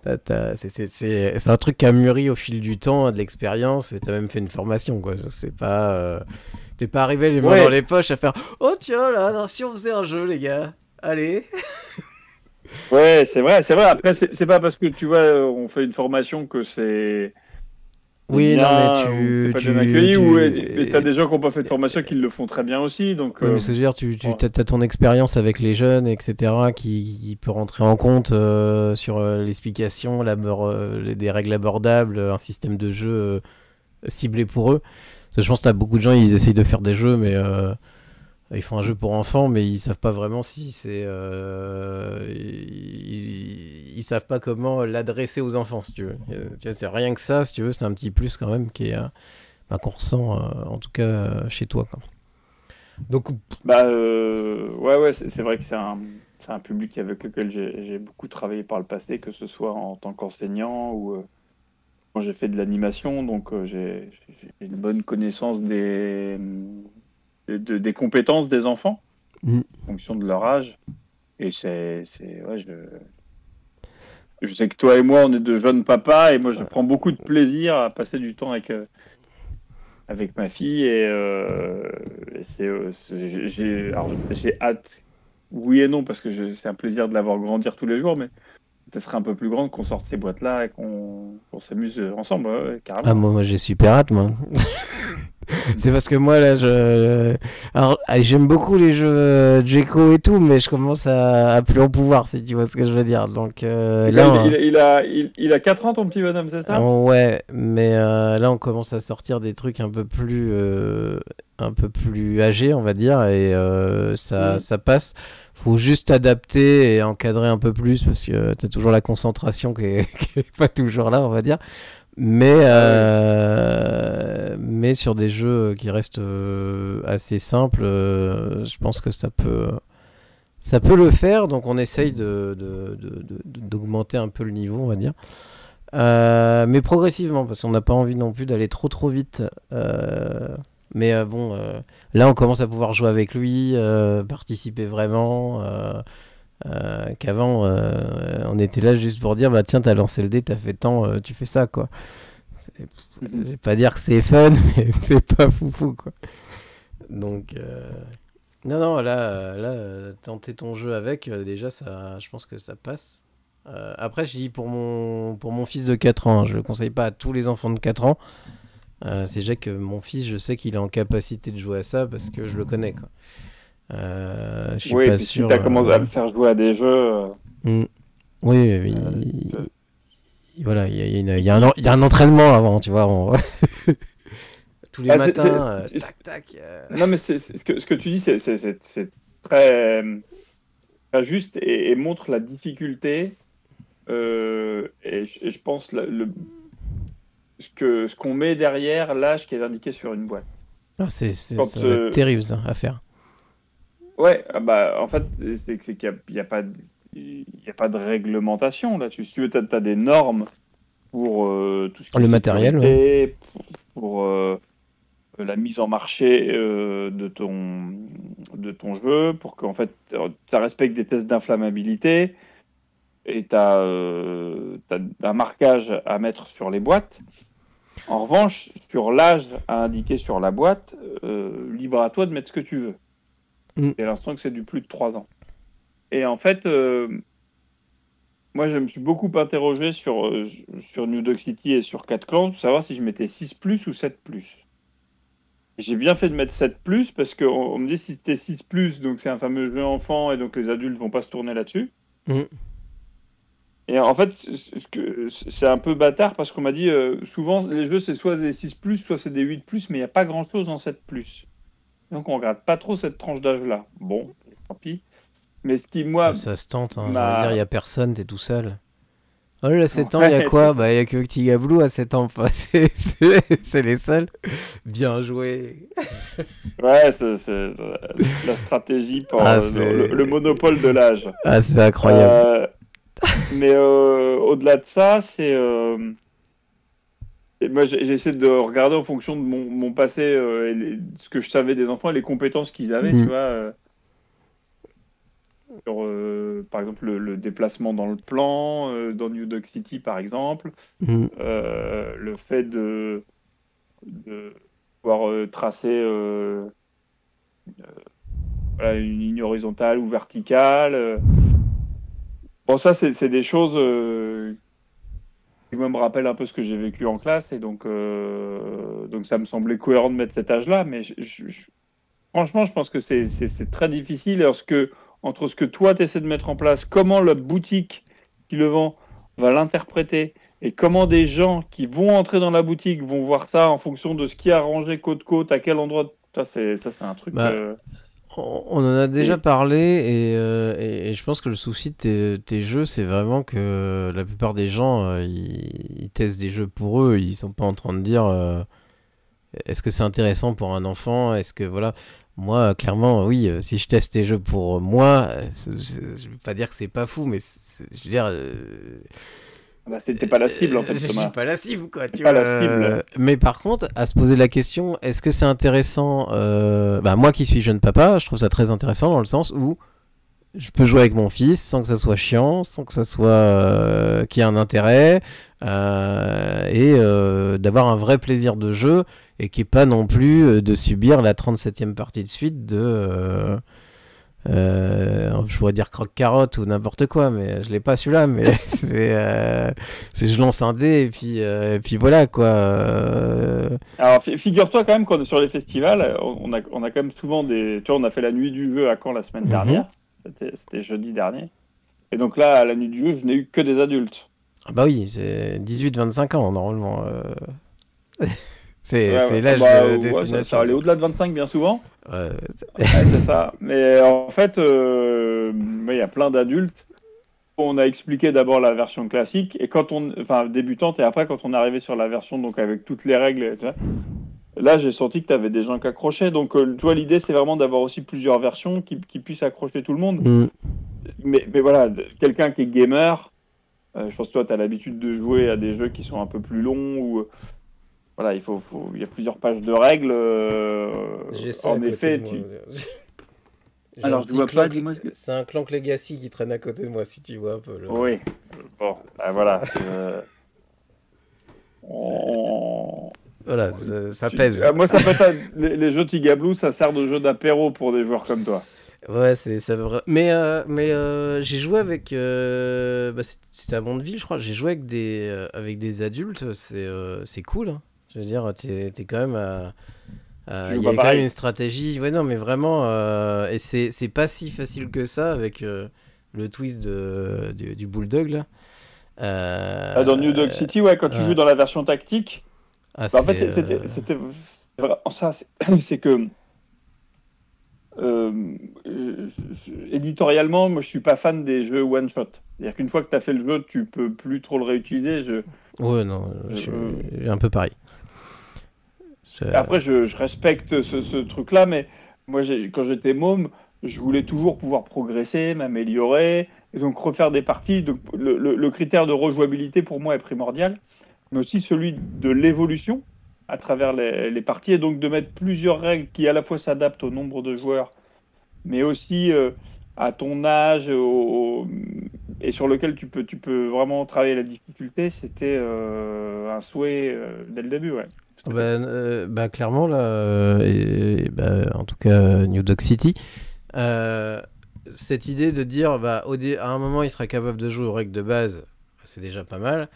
S1: c'est un truc qui a mûri au fil du temps, de l'expérience, et t'as même fait une formation, quoi. C'est pas, t'es pas arrivé les mains dans
S2: ouais,
S1: les poches à faire oh tiens là, si on faisait un jeu, les gars, allez.
S2: ouais, c'est vrai, c'est vrai. Après, c'est pas parce que tu vois, on fait une formation que c'est
S1: Oui, non, mais
S2: bien ou que c'est pas bien accueilli ou et t'as des gens qui n'ont pas fait de formation qui le font très bien aussi. Donc,
S1: Oui, mais ce que je veux dire,
S2: bon.
S1: t'as ton expérience avec les jeunes, etc., qui peut rentrer en compte sur l'explication, des règles abordables, un système de jeu ciblé pour eux. Parce que je pense que t'as beaucoup de gens, ils essayent de faire des jeux, mais ils font un jeu pour enfants, mais ils savent pas vraiment si c'est. Ils savent pas comment l'adresser aux enfants, si tu veux. Tu vois, c'est rien que ça, si tu veux, c'est un petit plus quand même qu'on ressent, en tout cas chez toi, quoi. Donc,
S2: Bah, ouais, ouais, c'est vrai que c'est un public avec lequel j'ai beaucoup travaillé par le passé, que ce soit en tant qu'enseignant ou quand j'ai fait de l'animation. Donc, j'ai une bonne connaissance des compétences des enfants
S1: mm,
S2: en fonction de leur âge. Et ouais, je sais que toi et moi, on est de jeunes papas et moi, je prends beaucoup de plaisir à passer du temps avec ma fille alors, j'ai hâte, oui et non, parce que c'est un plaisir de la voir grandir tous les jours, mais ça serait un peu plus grande qu'on sorte ces boîtes-là et qu'on s'amuse ensemble, ouais, ouais,
S1: ah,
S2: carrément.
S1: moi j'ai super hâte, moi. C'est parce que moi, là, alors, j'aime beaucoup les jeux Djeko et tout, mais je commence à plus en pouvoir, si tu vois ce que je veux dire. Donc là,
S2: Il a 4 ans, ton petit bonhomme, c'est ça?
S1: ouais, mais là, on commence à sortir des trucs un peu plus âgés, on va dire, et
S2: Mhm.
S1: ça passe. Faut juste adapter et encadrer un peu plus, parce que t'as toujours la concentration qui est pas toujours là, on va dire.
S2: Ah oui.
S1: Mais sur des jeux qui restent assez simples, je pense que ça peut le faire. Donc on essaye d'augmenter un peu le niveau, on va dire. Mais progressivement, parce qu'on n'a pas envie non plus d'aller trop vite. Mais bon, là on commence à pouvoir jouer avec lui, participer vraiment. Qu'avant, on était là juste pour dire bah tiens, t'as lancé le dé, t'as fait tant, tu fais ça quoi. C'est- Je
S2: Mhm.
S1: vais pas dire que c'est fun, mais c'est pas foufou quoi. Donc, non, non, là tenter ton jeu avec, déjà, ça, je pense que ça passe. Après, je dis pour mon fils de 4 ans, hein, je le conseille pas à tous les enfants de 4 ans. C'est déjà que mon fils, je sais qu'il est en capacité de jouer à ça parce que je le connais quoi. Je suis
S2: Oui, et
S1: pas
S2: puis si
S1: sûr.
S2: tu as commencé à le faire jouer à des jeux,
S1: Hmm. Oui,
S2: euh,
S1: voilà, il y a un entraînement avant, tu vois. Tous les
S2: ah,
S1: matins, tac, tac.
S2: non, mais ce que tu dis, c'est très, très juste et montre la difficulté. Et je pense ce qu'on met derrière l'âge qui est indiqué sur une boîte.
S1: Ah,
S2: Quand,
S1: ça va être terrible ça, à faire.
S2: ouais, ah bah, en fait, c'est qu'il n'y a, pas il y a pas de réglementation là-dessus. Si tu veux, tu as des normes pour tout ce qui est
S1: Le matériel, ouais.
S2: sécurité, pour la mise en marché de ton jeu, pour qu'en fait, ça respecte des tests d'inflammabilité et tu as, un marquage à mettre sur les boîtes. En revanche, sur l'âge à indiquer sur la boîte, libre à toi de mettre ce que tu veux.
S1: Mm.
S2: Et à l'instant que c'est du plus de 3 ans. Et en fait, moi, je me suis beaucoup interrogé sur New Dog City et sur 4 clans pour savoir si je mettais 6 plus ou 7 plus. J'ai bien fait de mettre 7 plus parce qu'on me dit si c'était 6 plus, donc c'est un fameux jeu enfant et donc les adultes vont pas se tourner là-dessus.
S1: Mm.
S2: Et en fait, c'est un peu bâtard parce qu'on m'a dit souvent les jeux c'est soit des 6 plus, soit c'est des 8 plus, mais il n'y a pas grand-chose en 7 plus. Donc on regarde pas trop cette tranche d'âge-là. Bon, tant pis. Mais ce qui,
S1: Bah,
S2: moi,
S1: ça se tente, hein. J'ai envie de dire, il y
S2: m'a...
S1: a personne, t'es tout seul. Oh, à 7 ans, il y a
S2: Ouais, c'est
S1: quoi?
S2: ça.
S1: Bah, il y a que Petit Gablou à 7 ans. Enfin, c'est les seuls. Bien joué.
S2: Ouais, c'est la stratégie pour
S1: Ah,
S2: le monopole de l'âge.
S1: c'est incroyable.
S2: Euh, mais au-delà de ça, moi, j'ai essayé de regarder en fonction de mon passé et ce que je savais des enfants et les compétences qu'ils avaient, tu
S1: Mm.
S2: vois. Sur, par exemple, le déplacement dans le plan, dans New Dog City, par exemple.
S1: Mm.
S2: Le fait de pouvoir tracer voilà, une ligne horizontale ou verticale. Bon, ça, c'est des choses qui moi, me rappellent un peu ce que j'ai vécu en classe. Et donc ça me semblait cohérent de mettre cet âge-là. Mais franchement, je pense que c'est très difficile. Entre ce que toi, tu essaies de mettre en place, comment la boutique qui le vend va l'interpréter, et comment des gens qui vont entrer dans la boutique vont voir ça en fonction de ce qui est arrangé côte-côte, à quel endroit. Ça, c'est un truc.
S1: Bah, on en a déjà
S2: Et
S1: parlé et je pense que le souci de tes jeux, c'est vraiment que la plupart des gens, ils testent des jeux pour eux, ils sont pas en train de dire est-ce que c'est intéressant pour un enfant, est-ce que voilà. Moi, clairement, oui, si je teste tes jeux pour moi, je vais pas dire que c'est pas fou, mais je veux dire,
S2: bah, c'était pas la cible, en fait,
S1: je suis
S2: Thomas.
S1: pas la cible, quoi,
S2: C'est
S1: tu
S2: pas
S1: vois.
S2: la cible.
S1: Mais par contre, à se poser la question, est-ce que c'est intéressant bah, moi qui suis jeune papa, je trouve ça très intéressant dans le sens où je peux jouer avec mon fils sans que ça soit chiant, sans que ça soit qu'il y ait un intérêt, et d'avoir un vrai plaisir de jeu et qui est pas non plus de subir la 37e partie de suite Je pourrais dire croque-carotte ou n'importe quoi, mais je l'ai pas celui-là. Mais je lance un dé et puis voilà quoi.
S2: Alors, figure-toi quand même qu'on est sur les festivals, on a quand même souvent des. Tu vois, on a fait la nuit du jeu à Caen la semaine dernière. C'était jeudi dernier. Et donc là, à la nuit du jeu, je n'ai eu que des adultes.
S1: Ah bah oui, c'est 18-25 ans normalement. C'est
S2: Ouais,
S1: l'âge de
S2: ouais, ça
S1: destination.
S2: allait au-delà de 25 bien souvent.
S1: Ouais,
S2: Ouais, c'est ça. Mais en fait, il y a plein d'adultes. On a expliqué d'abord la version classique et enfin débutante, et après quand on est arrivé sur la version donc avec toutes les règles, tu vois, là j'ai senti que tu avais des gens qui accrochaient. Donc toi l'idée c'est vraiment d'avoir aussi plusieurs versions qui puissent accrocher tout le monde.
S1: Mm.
S2: Mais voilà, quelqu'un qui est gamer, je pense que toi tu as l'habitude de jouer à des jeux qui sont un peu plus longs ou voilà, il y a plusieurs pages de règles.
S1: J'ai ça
S2: En
S1: à côté
S2: effet,
S1: de moi.
S2: Alors, je vois pas, dis-moi ce que...
S1: C'est un Clank Legacy qui traîne à côté de moi, si tu vois un peu.
S2: Oui, bon,
S1: Ça-
S2: voilà. On-
S1: Voilà, ça pèse.
S2: Moi, ça peut être les jeux Tigablu, ça sert de jeu d'apéro pour des joueurs comme toi.
S1: Ouais, ça mais j'ai joué avec c'était à Mondeville, je crois. J'ai joué avec des adultes, c'est cool, hein. Je veux dire, t'es quand même
S2: Tu
S1: il
S2: joues
S1: y a
S2: pas
S1: quand même
S2: pareil.
S1: une stratégie. Ouais, non, mais vraiment et c'est pas si facile que ça avec le twist du Bulldog là.
S2: Ah, dans New Dog City, ouais, quand tu joues
S1: Ouais.
S2: dans la version tactique,
S1: Ah,
S2: bah, en fait, c'était vraiment ça, c'est que euh, euh, éditorialement, moi, je suis pas fan des jeux one shot. C'est-à-dire qu'une fois que tu as fait le jeu, tu peux plus trop le réutiliser.
S1: Ouais, non,
S2: Je-
S1: je suis
S2: euh,
S1: un peu pareil.
S2: Après, je respecte ce truc-là, mais moi, quand j'étais môme, je voulais toujours pouvoir progresser, m'améliorer, et donc refaire des parties. Donc, le critère de rejouabilité, pour moi, est primordial, mais aussi celui de l'évolution à travers les parties, et donc de mettre plusieurs règles qui à la fois s'adaptent au nombre de joueurs, mais aussi à ton âge, et sur lequel tu peux vraiment travailler la difficulté. C'était un souhait dès le début, ouais. Tout à fait.
S1: Clairement là, en tout cas New Dog City, euh, cette idée de dire à un moment il sera capable de jouer aux règles de base, c'est déjà pas mal,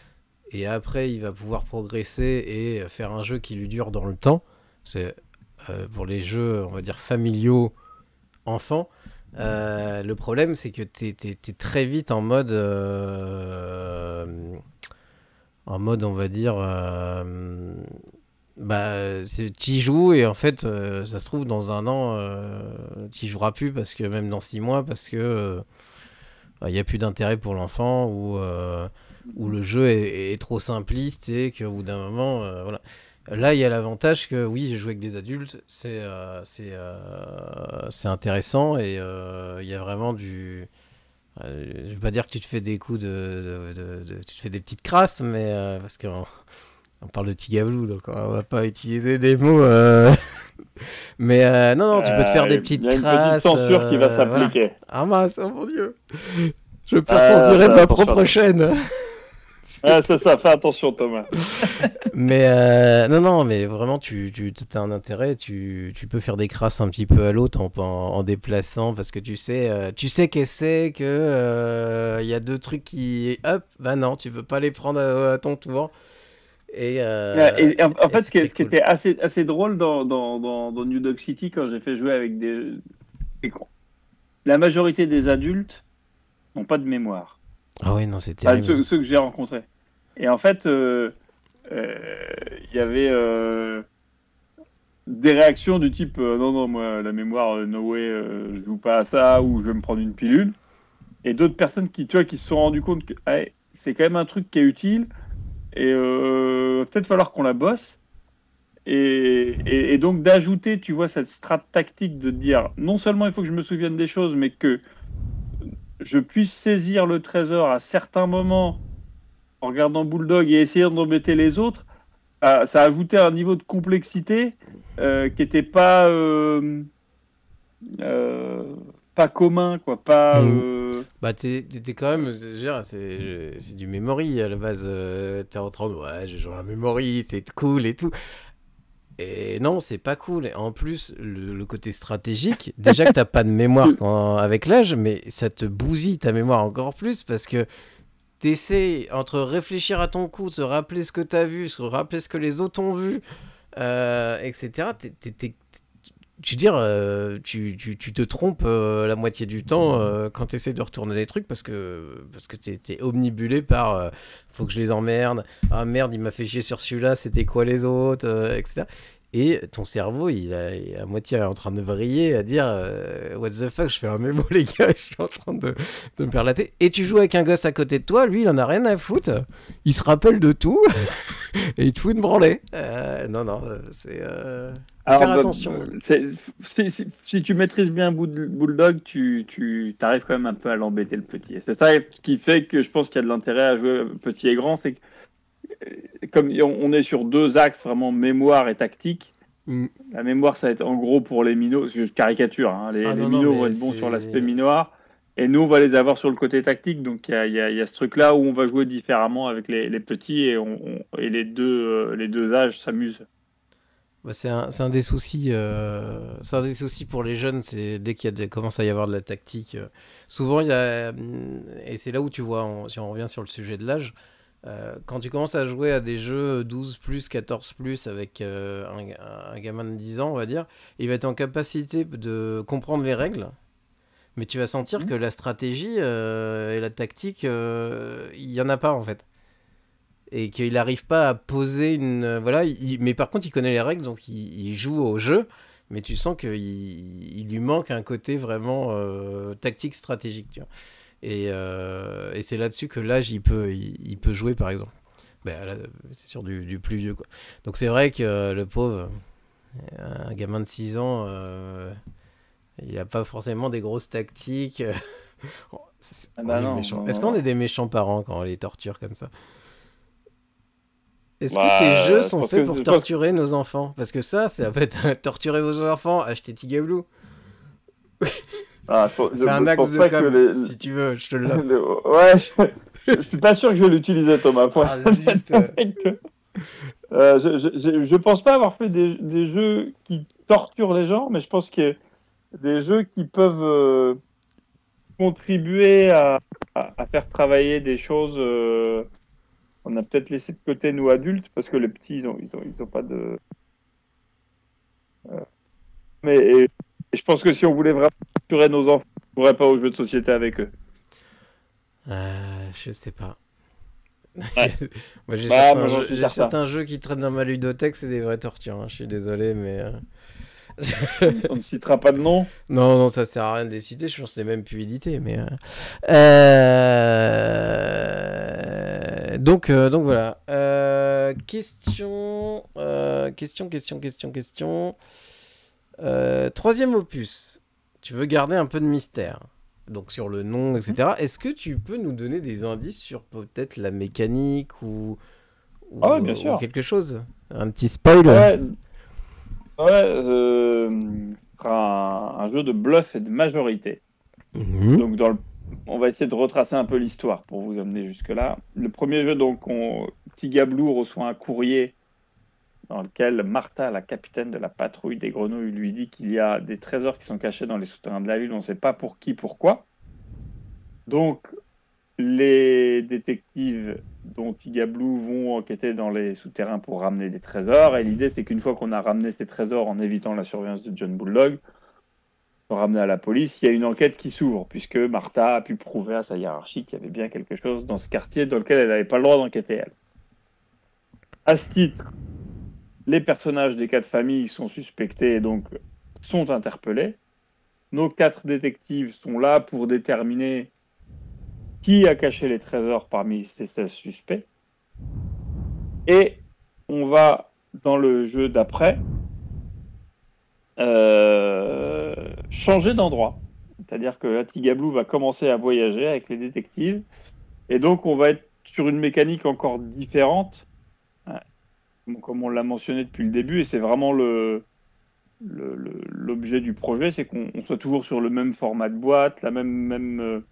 S1: et après il va pouvoir progresser et faire un jeu qui lui dure dans le temps. C'est pour les jeux on va dire familiaux enfants. Le problème c'est que t'es très vite en mode on va dire tu y joues et en fait ça se trouve dans un an tu y joueras plus parce que même dans 6 mois parce que il y a plus d'intérêt pour l'enfant ou le jeu est trop simpliste et qu'au bout d'un moment voilà. Là il y a l'avantage que oui j'ai joué avec des adultes, c'est intéressant et il y a vraiment je vais pas dire que tu te fais des coups tu te fais des petites crasses mais parce que on parle de Tigablu, donc on va pas utiliser des mots. Mais non, non, tu peux te faire des
S2: Il
S1: petites
S2: y a une petite
S1: crasses.
S2: censure qui va
S1: Voilà.
S2: s'appliquer.
S1: Ah mince, oh mon dieu. Je vais me faire censurer de ma propre chaîne.
S2: C'est ça, fais attention Thomas.
S1: Mais non, non, mais vraiment, tu as un intérêt. Tu peux faire des crasses un petit peu à l'autre en déplaçant parce que tu sais qu'elle sait que il y a deux trucs qui. Hop, bah non, tu peux pas les prendre à ton tour. Et
S2: En fait,
S1: c'est très
S2: ce qui
S1: cool.
S2: était assez drôle dans New Dog City, quand j'ai fait jouer avec des cons, la majorité des adultes n'ont pas de mémoire.
S1: Ah oui, non, c'est
S2: Enfin,
S1: terrible.
S2: ceux que j'ai rencontrés. Et en fait, il y avait des réactions du type non, non, moi, la mémoire, no way, je joue pas à ça, ou je vais me prendre une pilule. Et d'autres personnes tu vois, qui se sont rendues compte que c'est quand même un truc qui est utile, et peut-être falloir qu'on la bosse. Et donc d'ajouter, tu vois, cette strate tactique de dire non seulement il faut que je me souvienne des choses, mais que je puisse saisir le trésor à certains moments en regardant Bulldog et essayant d'embêter les autres, ça a ajouté un niveau de complexité qui n'était pas commun, quoi. Pas.
S1: Mm. Bah, t'es quand même. Je veux dire, c'est du memory à la base. T'es en train de. Ouais, je joue un memory, c'est cool et tout. Et non, c'est pas cool. Et en plus, le côté stratégique, déjà que t'as pas de mémoire avec l'âge, mais ça te bousille ta mémoire encore plus parce que t'essaies entre réfléchir à ton coup, se rappeler ce que t'as vu, se rappeler ce que les autres ont vu, etc. Je veux dire, tu te trompes la moitié du temps quand tu essaies de retourner les trucs parce que t'es omnibulé par faut que je les emmerde. Ah merde, il m'a fait chier sur celui-là, c'était quoi les autres, etc. Et ton cerveau, il est à moitié en train de vriller, à dire what the fuck, je fais un mémo, les gars, je suis en train de me faire la tête. Et tu joues avec un gosse à côté de toi, lui, il en a rien à foutre. Il se rappelle de tout et il te fout une branlée. Non, non, c'est.
S2: Alors,
S1: Faire attention.
S2: si tu maîtrises bien Bulldog, tu arrives quand même un peu à l'embêter le petit. Et c'est ça qui fait que je pense qu'il y a de l'intérêt à jouer petit et grand, c'est que comme on est sur deux axes vraiment mémoire et tactique. La mémoire, ça va être en gros pour les minots, je caricature, hein, les minots vont être bons sur l'aspect minoir, et nous on va les avoir sur le côté tactique, donc il y a ce truc-là où on va jouer différemment avec les petits, et les deux âges s'amusent.
S1: Bah, c'est un des soucis. C'est un des soucis pour les jeunes. C'est dès commence à y avoir de la tactique. Souvent, il y a et c'est là où tu vois, si on revient sur le sujet de l'âge, quand tu commences à jouer à des jeux 12 plus, 14 plus avec un gamin de 10 ans, on va dire, il va être en capacité de comprendre les règles, mais tu vas sentir que la stratégie et la tactique, il y en a pas en fait. Et qu'il n'arrive pas à poser une... voilà, mais par contre, il connaît les règles, donc il joue au jeu, mais tu sens qu'il lui manque un côté vraiment tactique, stratégique, tu vois. Et c'est là-dessus que l'âge, il peut jouer, par exemple. Ben, là, c'est sur du plus vieux, quoi. Donc c'est vrai que le pauvre, un gamin de 6 ans, il n'a pas forcément des grosses tactiques.
S2: Ah bah non,
S1: méchants.
S2: non,
S1: Est-ce
S2: non.
S1: qu'on est des méchants parents quand on les torture comme ça? Est-ce que tes jeux sont faits pour torturer nos enfants? Parce que ça va être torturer vos enfants, acheter Tigablou. C'est un axe de com, si tu veux, je te l'offre.
S2: Ouais, je suis pas sûr que je vais l'utiliser, Thomas.
S1: Ah, zut.
S2: Je pense pas avoir fait des jeux qui torturent les gens, mais je pense qu'il y a des jeux qui peuvent contribuer à faire travailler des choses. On a peut-être laissé de côté nous adultes parce que les petits ils ont pas de. Mais et je pense que si on voulait vraiment torturer nos enfants, on ne pourrait pas aux jeux de société avec eux.
S1: Je sais pas.
S2: Ouais.
S1: Moi, j'ai certains jeux qui traînent dans ma ludothèque, c'est des vraies tortures. Hein. Je suis désolé, mais.
S2: On ne citera pas de nom.
S1: Non, non, ça sert à rien de les citer. Je pense que c'est même plus édité, mais. Donc voilà. Question. Troisième opus. Tu veux garder un peu de mystère. Donc sur le nom, etc. Est-ce que tu peux nous donner des indices sur peut-être la mécanique ou
S2: Bien sûr.
S1: ou quelque chose? Un petit spoil?
S2: Un jeu de bluff et de majorité. Donc on va essayer de retracer un peu l'histoire pour vous amener jusque-là. Le premier jeu, donc, Tigablou reçoit un courrier dans lequel Martha, la capitaine de la patrouille des grenouilles, lui dit qu'il y a des trésors qui sont cachés dans les souterrains de la ville, on ne sait pas pour qui, pourquoi. Donc, les détectives dont Tigablou vont enquêter dans les souterrains pour ramener des trésors, et l'idée c'est qu'une fois qu'on a ramené ces trésors en évitant la surveillance de John Bulldog, pour ramener à la police, il y a une enquête qui s'ouvre, puisque Martha a pu prouver à sa hiérarchie qu'il y avait bien quelque chose dans ce quartier dans lequel elle n'avait pas le droit d'enquêter, elle. À ce titre, les personnages des 4 familles sont suspectés et donc sont interpellés. Nos 4 détectives sont là pour déterminer qui a caché les trésors parmi ces 16 suspects. Et on va, dans le jeu d'après, changer d'endroit. C'est-à-dire que la Tigablou va commencer à voyager avec les détectives. Et donc, on va être sur une mécanique encore différente, comme on l'a mentionné depuis le début. Et c'est vraiment l'objet du projet, c'est qu'on soit toujours sur le même format de boîte, la même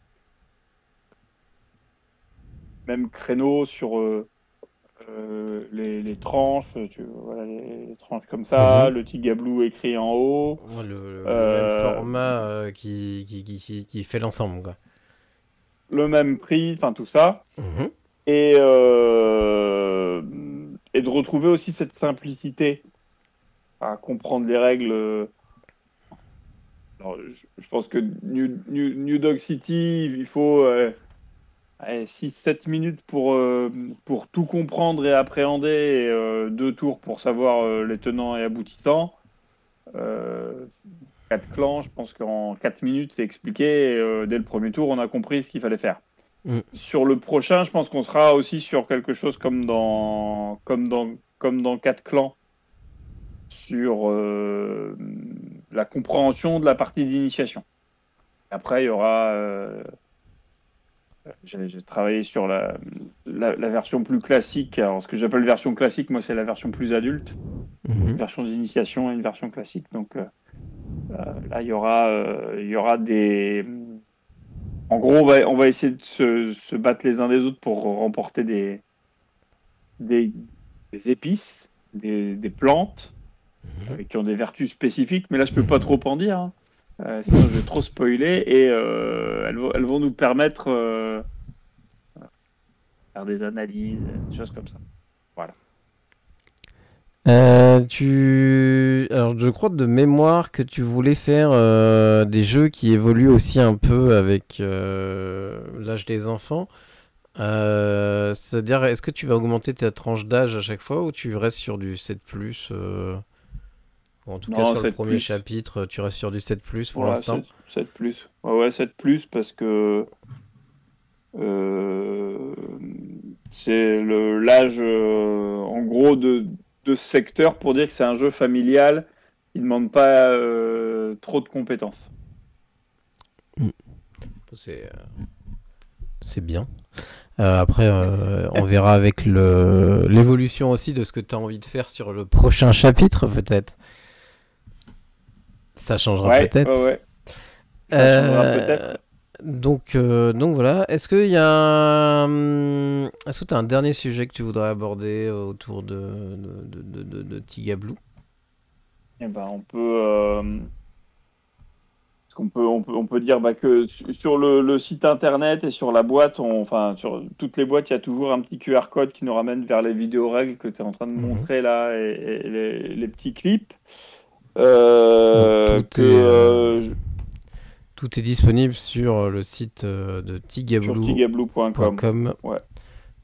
S2: créneau sur les tranches, voilà, les tranches comme ça, le Tigablou écrit en haut.
S1: Le même format qui fait l'ensemble, quoi.
S2: Le même prix, enfin tout ça. Et de retrouver aussi cette simplicité à comprendre les règles. Alors, je pense que New Dog City, il faut 6-7 minutes pour tout comprendre et appréhender, et 2 tours pour savoir les tenants et aboutissants. 4 clans, je pense qu'en 4 minutes, c'est expliqué. Et, dès le premier tour, on a compris ce qu'il fallait faire. Sur le prochain, je pense qu'on sera aussi sur quelque chose comme dans 4 clans, sur la compréhension de la partie d'initiation. Après, il y aura... j'ai travaillé sur la version plus classique. Alors, ce que j'appelle version classique, moi, c'est la version plus adulte. Une version d'initiation et une version classique. Donc là, il y aura des... En gros, on va essayer de se battre les uns des autres pour remporter des épices, des plantes qui ont des vertus spécifiques. Mais là, je peux pas trop en dire. Hein. Sinon, je vais trop spoiler. Et elles vont nous permettre de faire des analyses, des choses comme ça. Voilà.
S1: Alors, je crois de mémoire que tu voulais faire des jeux qui évoluent aussi un peu avec l'âge des enfants. C'est-à-dire, est-ce que tu vas augmenter ta tranche d'âge à chaque fois ou tu restes sur du 7+, en tout cas, sur le premier chapitre, tu restes sur du 7+, pour l'instant.
S2: 7+. Ouais, 7+, parce que c'est l'âge, en gros, de ce secteur pour dire que c'est un jeu familial. Il ne demande pas trop de compétences.
S1: C'est bien. Après, on verra avec l'évolution aussi de ce que tu as envie de faire sur le prochain chapitre, peut-être. Ça changera peut-être.
S2: Ouais. Ça changera peut-être.
S1: Donc voilà. Est-ce qu'il y a est-ce que tu as un dernier sujet que tu voudrais aborder autour de Tigablou?
S2: Eh ben, on peut dire que sur le site internet et sur la boîte, sur toutes les boîtes, il y a toujours un petit QR code qui nous ramène vers les vidéos règles que tu es en train de montrer là, et les petits clips.
S1: Tout est disponible sur le site de tigablou.com.
S2: Ouais.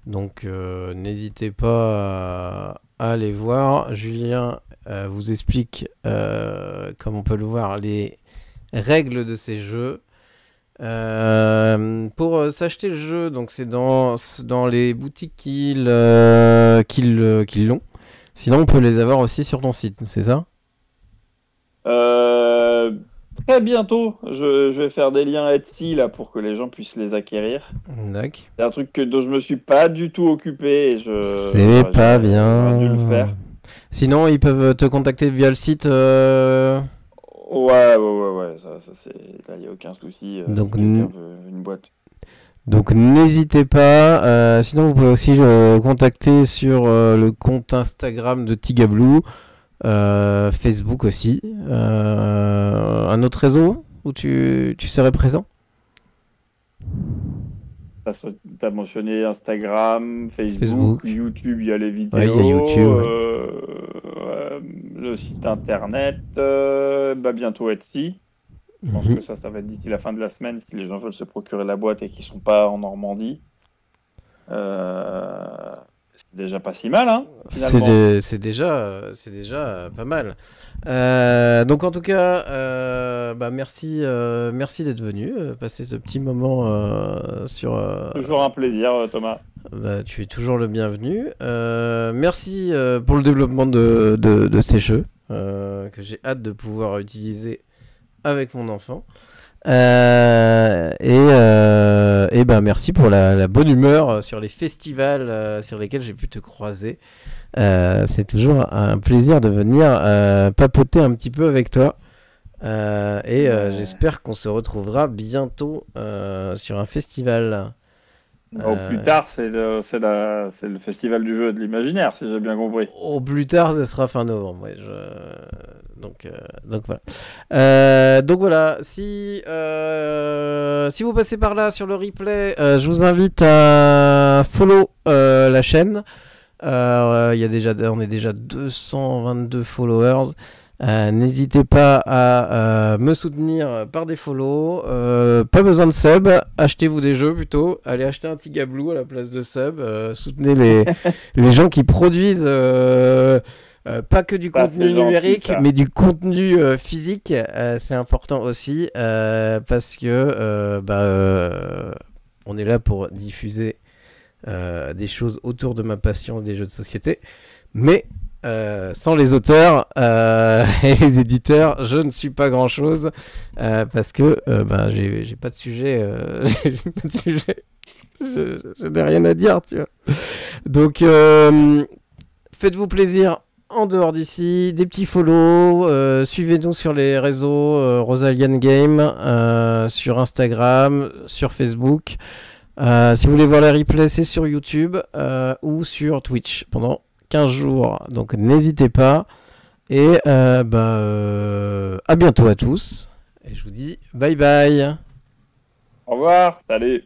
S1: Donc n'hésitez pas à aller voir. Julien vous explique, comme on peut le voir, les règles de ces jeux. Pour s'acheter le jeu, donc c'est dans les boutiques qui l'ont. Sinon, on peut les avoir aussi sur ton site, c'est ça?
S2: Très bientôt, je vais faire des liens Etsy là pour que les gens puissent les acquérir.
S1: D'accord.
S2: C'est un truc dont je me suis pas du tout occupé et
S1: c'est pas bien.
S2: J'aurais dû le faire.
S1: Sinon, ils peuvent te contacter via le site.
S2: Ouais. Ça là, y a aucun souci.
S1: Donc
S2: une boîte.
S1: Donc n'hésitez pas. Sinon, vous pouvez aussi le contacter sur le compte Instagram de Tigablou. Facebook aussi. Un autre réseau où tu serais présent?
S2: Tu as mentionné Instagram, Facebook, YouTube, il y a les vidéos,
S1: il y a YouTube,
S2: le site internet, bientôt Etsy. Je pense que ça va être d'ici la fin de la semaine si les gens veulent se procurer la boîte et qu'ils ne sont pas en Normandie. C'est déjà pas si mal, hein, finalement.
S1: C'est déjà pas mal. Donc en tout cas, merci d'être venu, passer ce petit moment sur...
S2: Toujours un plaisir, Thomas.
S1: Tu es toujours le bienvenu. Merci pour le développement de ces jeux, que j'ai hâte de pouvoir utiliser avec mon enfant. Merci pour la bonne humeur sur les festivals sur lesquels j'ai pu te croiser. C'est toujours un plaisir de venir papoter un petit peu avec toi. J'espère qu'on se retrouvera bientôt sur un festival.
S2: Au plus tard, c'est le festival du jeu de l'imaginaire, si j'ai bien compris.
S1: Au plus tard, ça sera fin novembre. Ouais, donc voilà. Donc voilà, si vous passez par là sur le replay, je vous invite à follow la chaîne. On est déjà 222 followers. N'hésitez pas à me soutenir par des follow. Pas besoin de sub. Achetez-vous des jeux plutôt. Allez acheter un Tigablue à la place de sub. Soutenez les gens qui produisent pas que du contenu numérique, mais du contenu physique. C'est important aussi parce que on est là pour diffuser des choses autour de ma passion des jeux de société. Mais sans les auteurs et les éditeurs, je ne suis pas grand chose parce que j'ai pas de sujet. J'ai pas de sujet. Je n'ai rien à dire, tu vois. Donc, faites-vous plaisir en dehors d'ici. Des petits follow. Suivez-nous sur les réseaux Rosalian Game, sur Instagram, sur Facebook. Si vous voulez voir les replays, c'est sur YouTube ou sur Twitch pendant 15 jours, donc n'hésitez pas et à bientôt à tous et je vous dis bye bye.
S2: Au revoir, salut.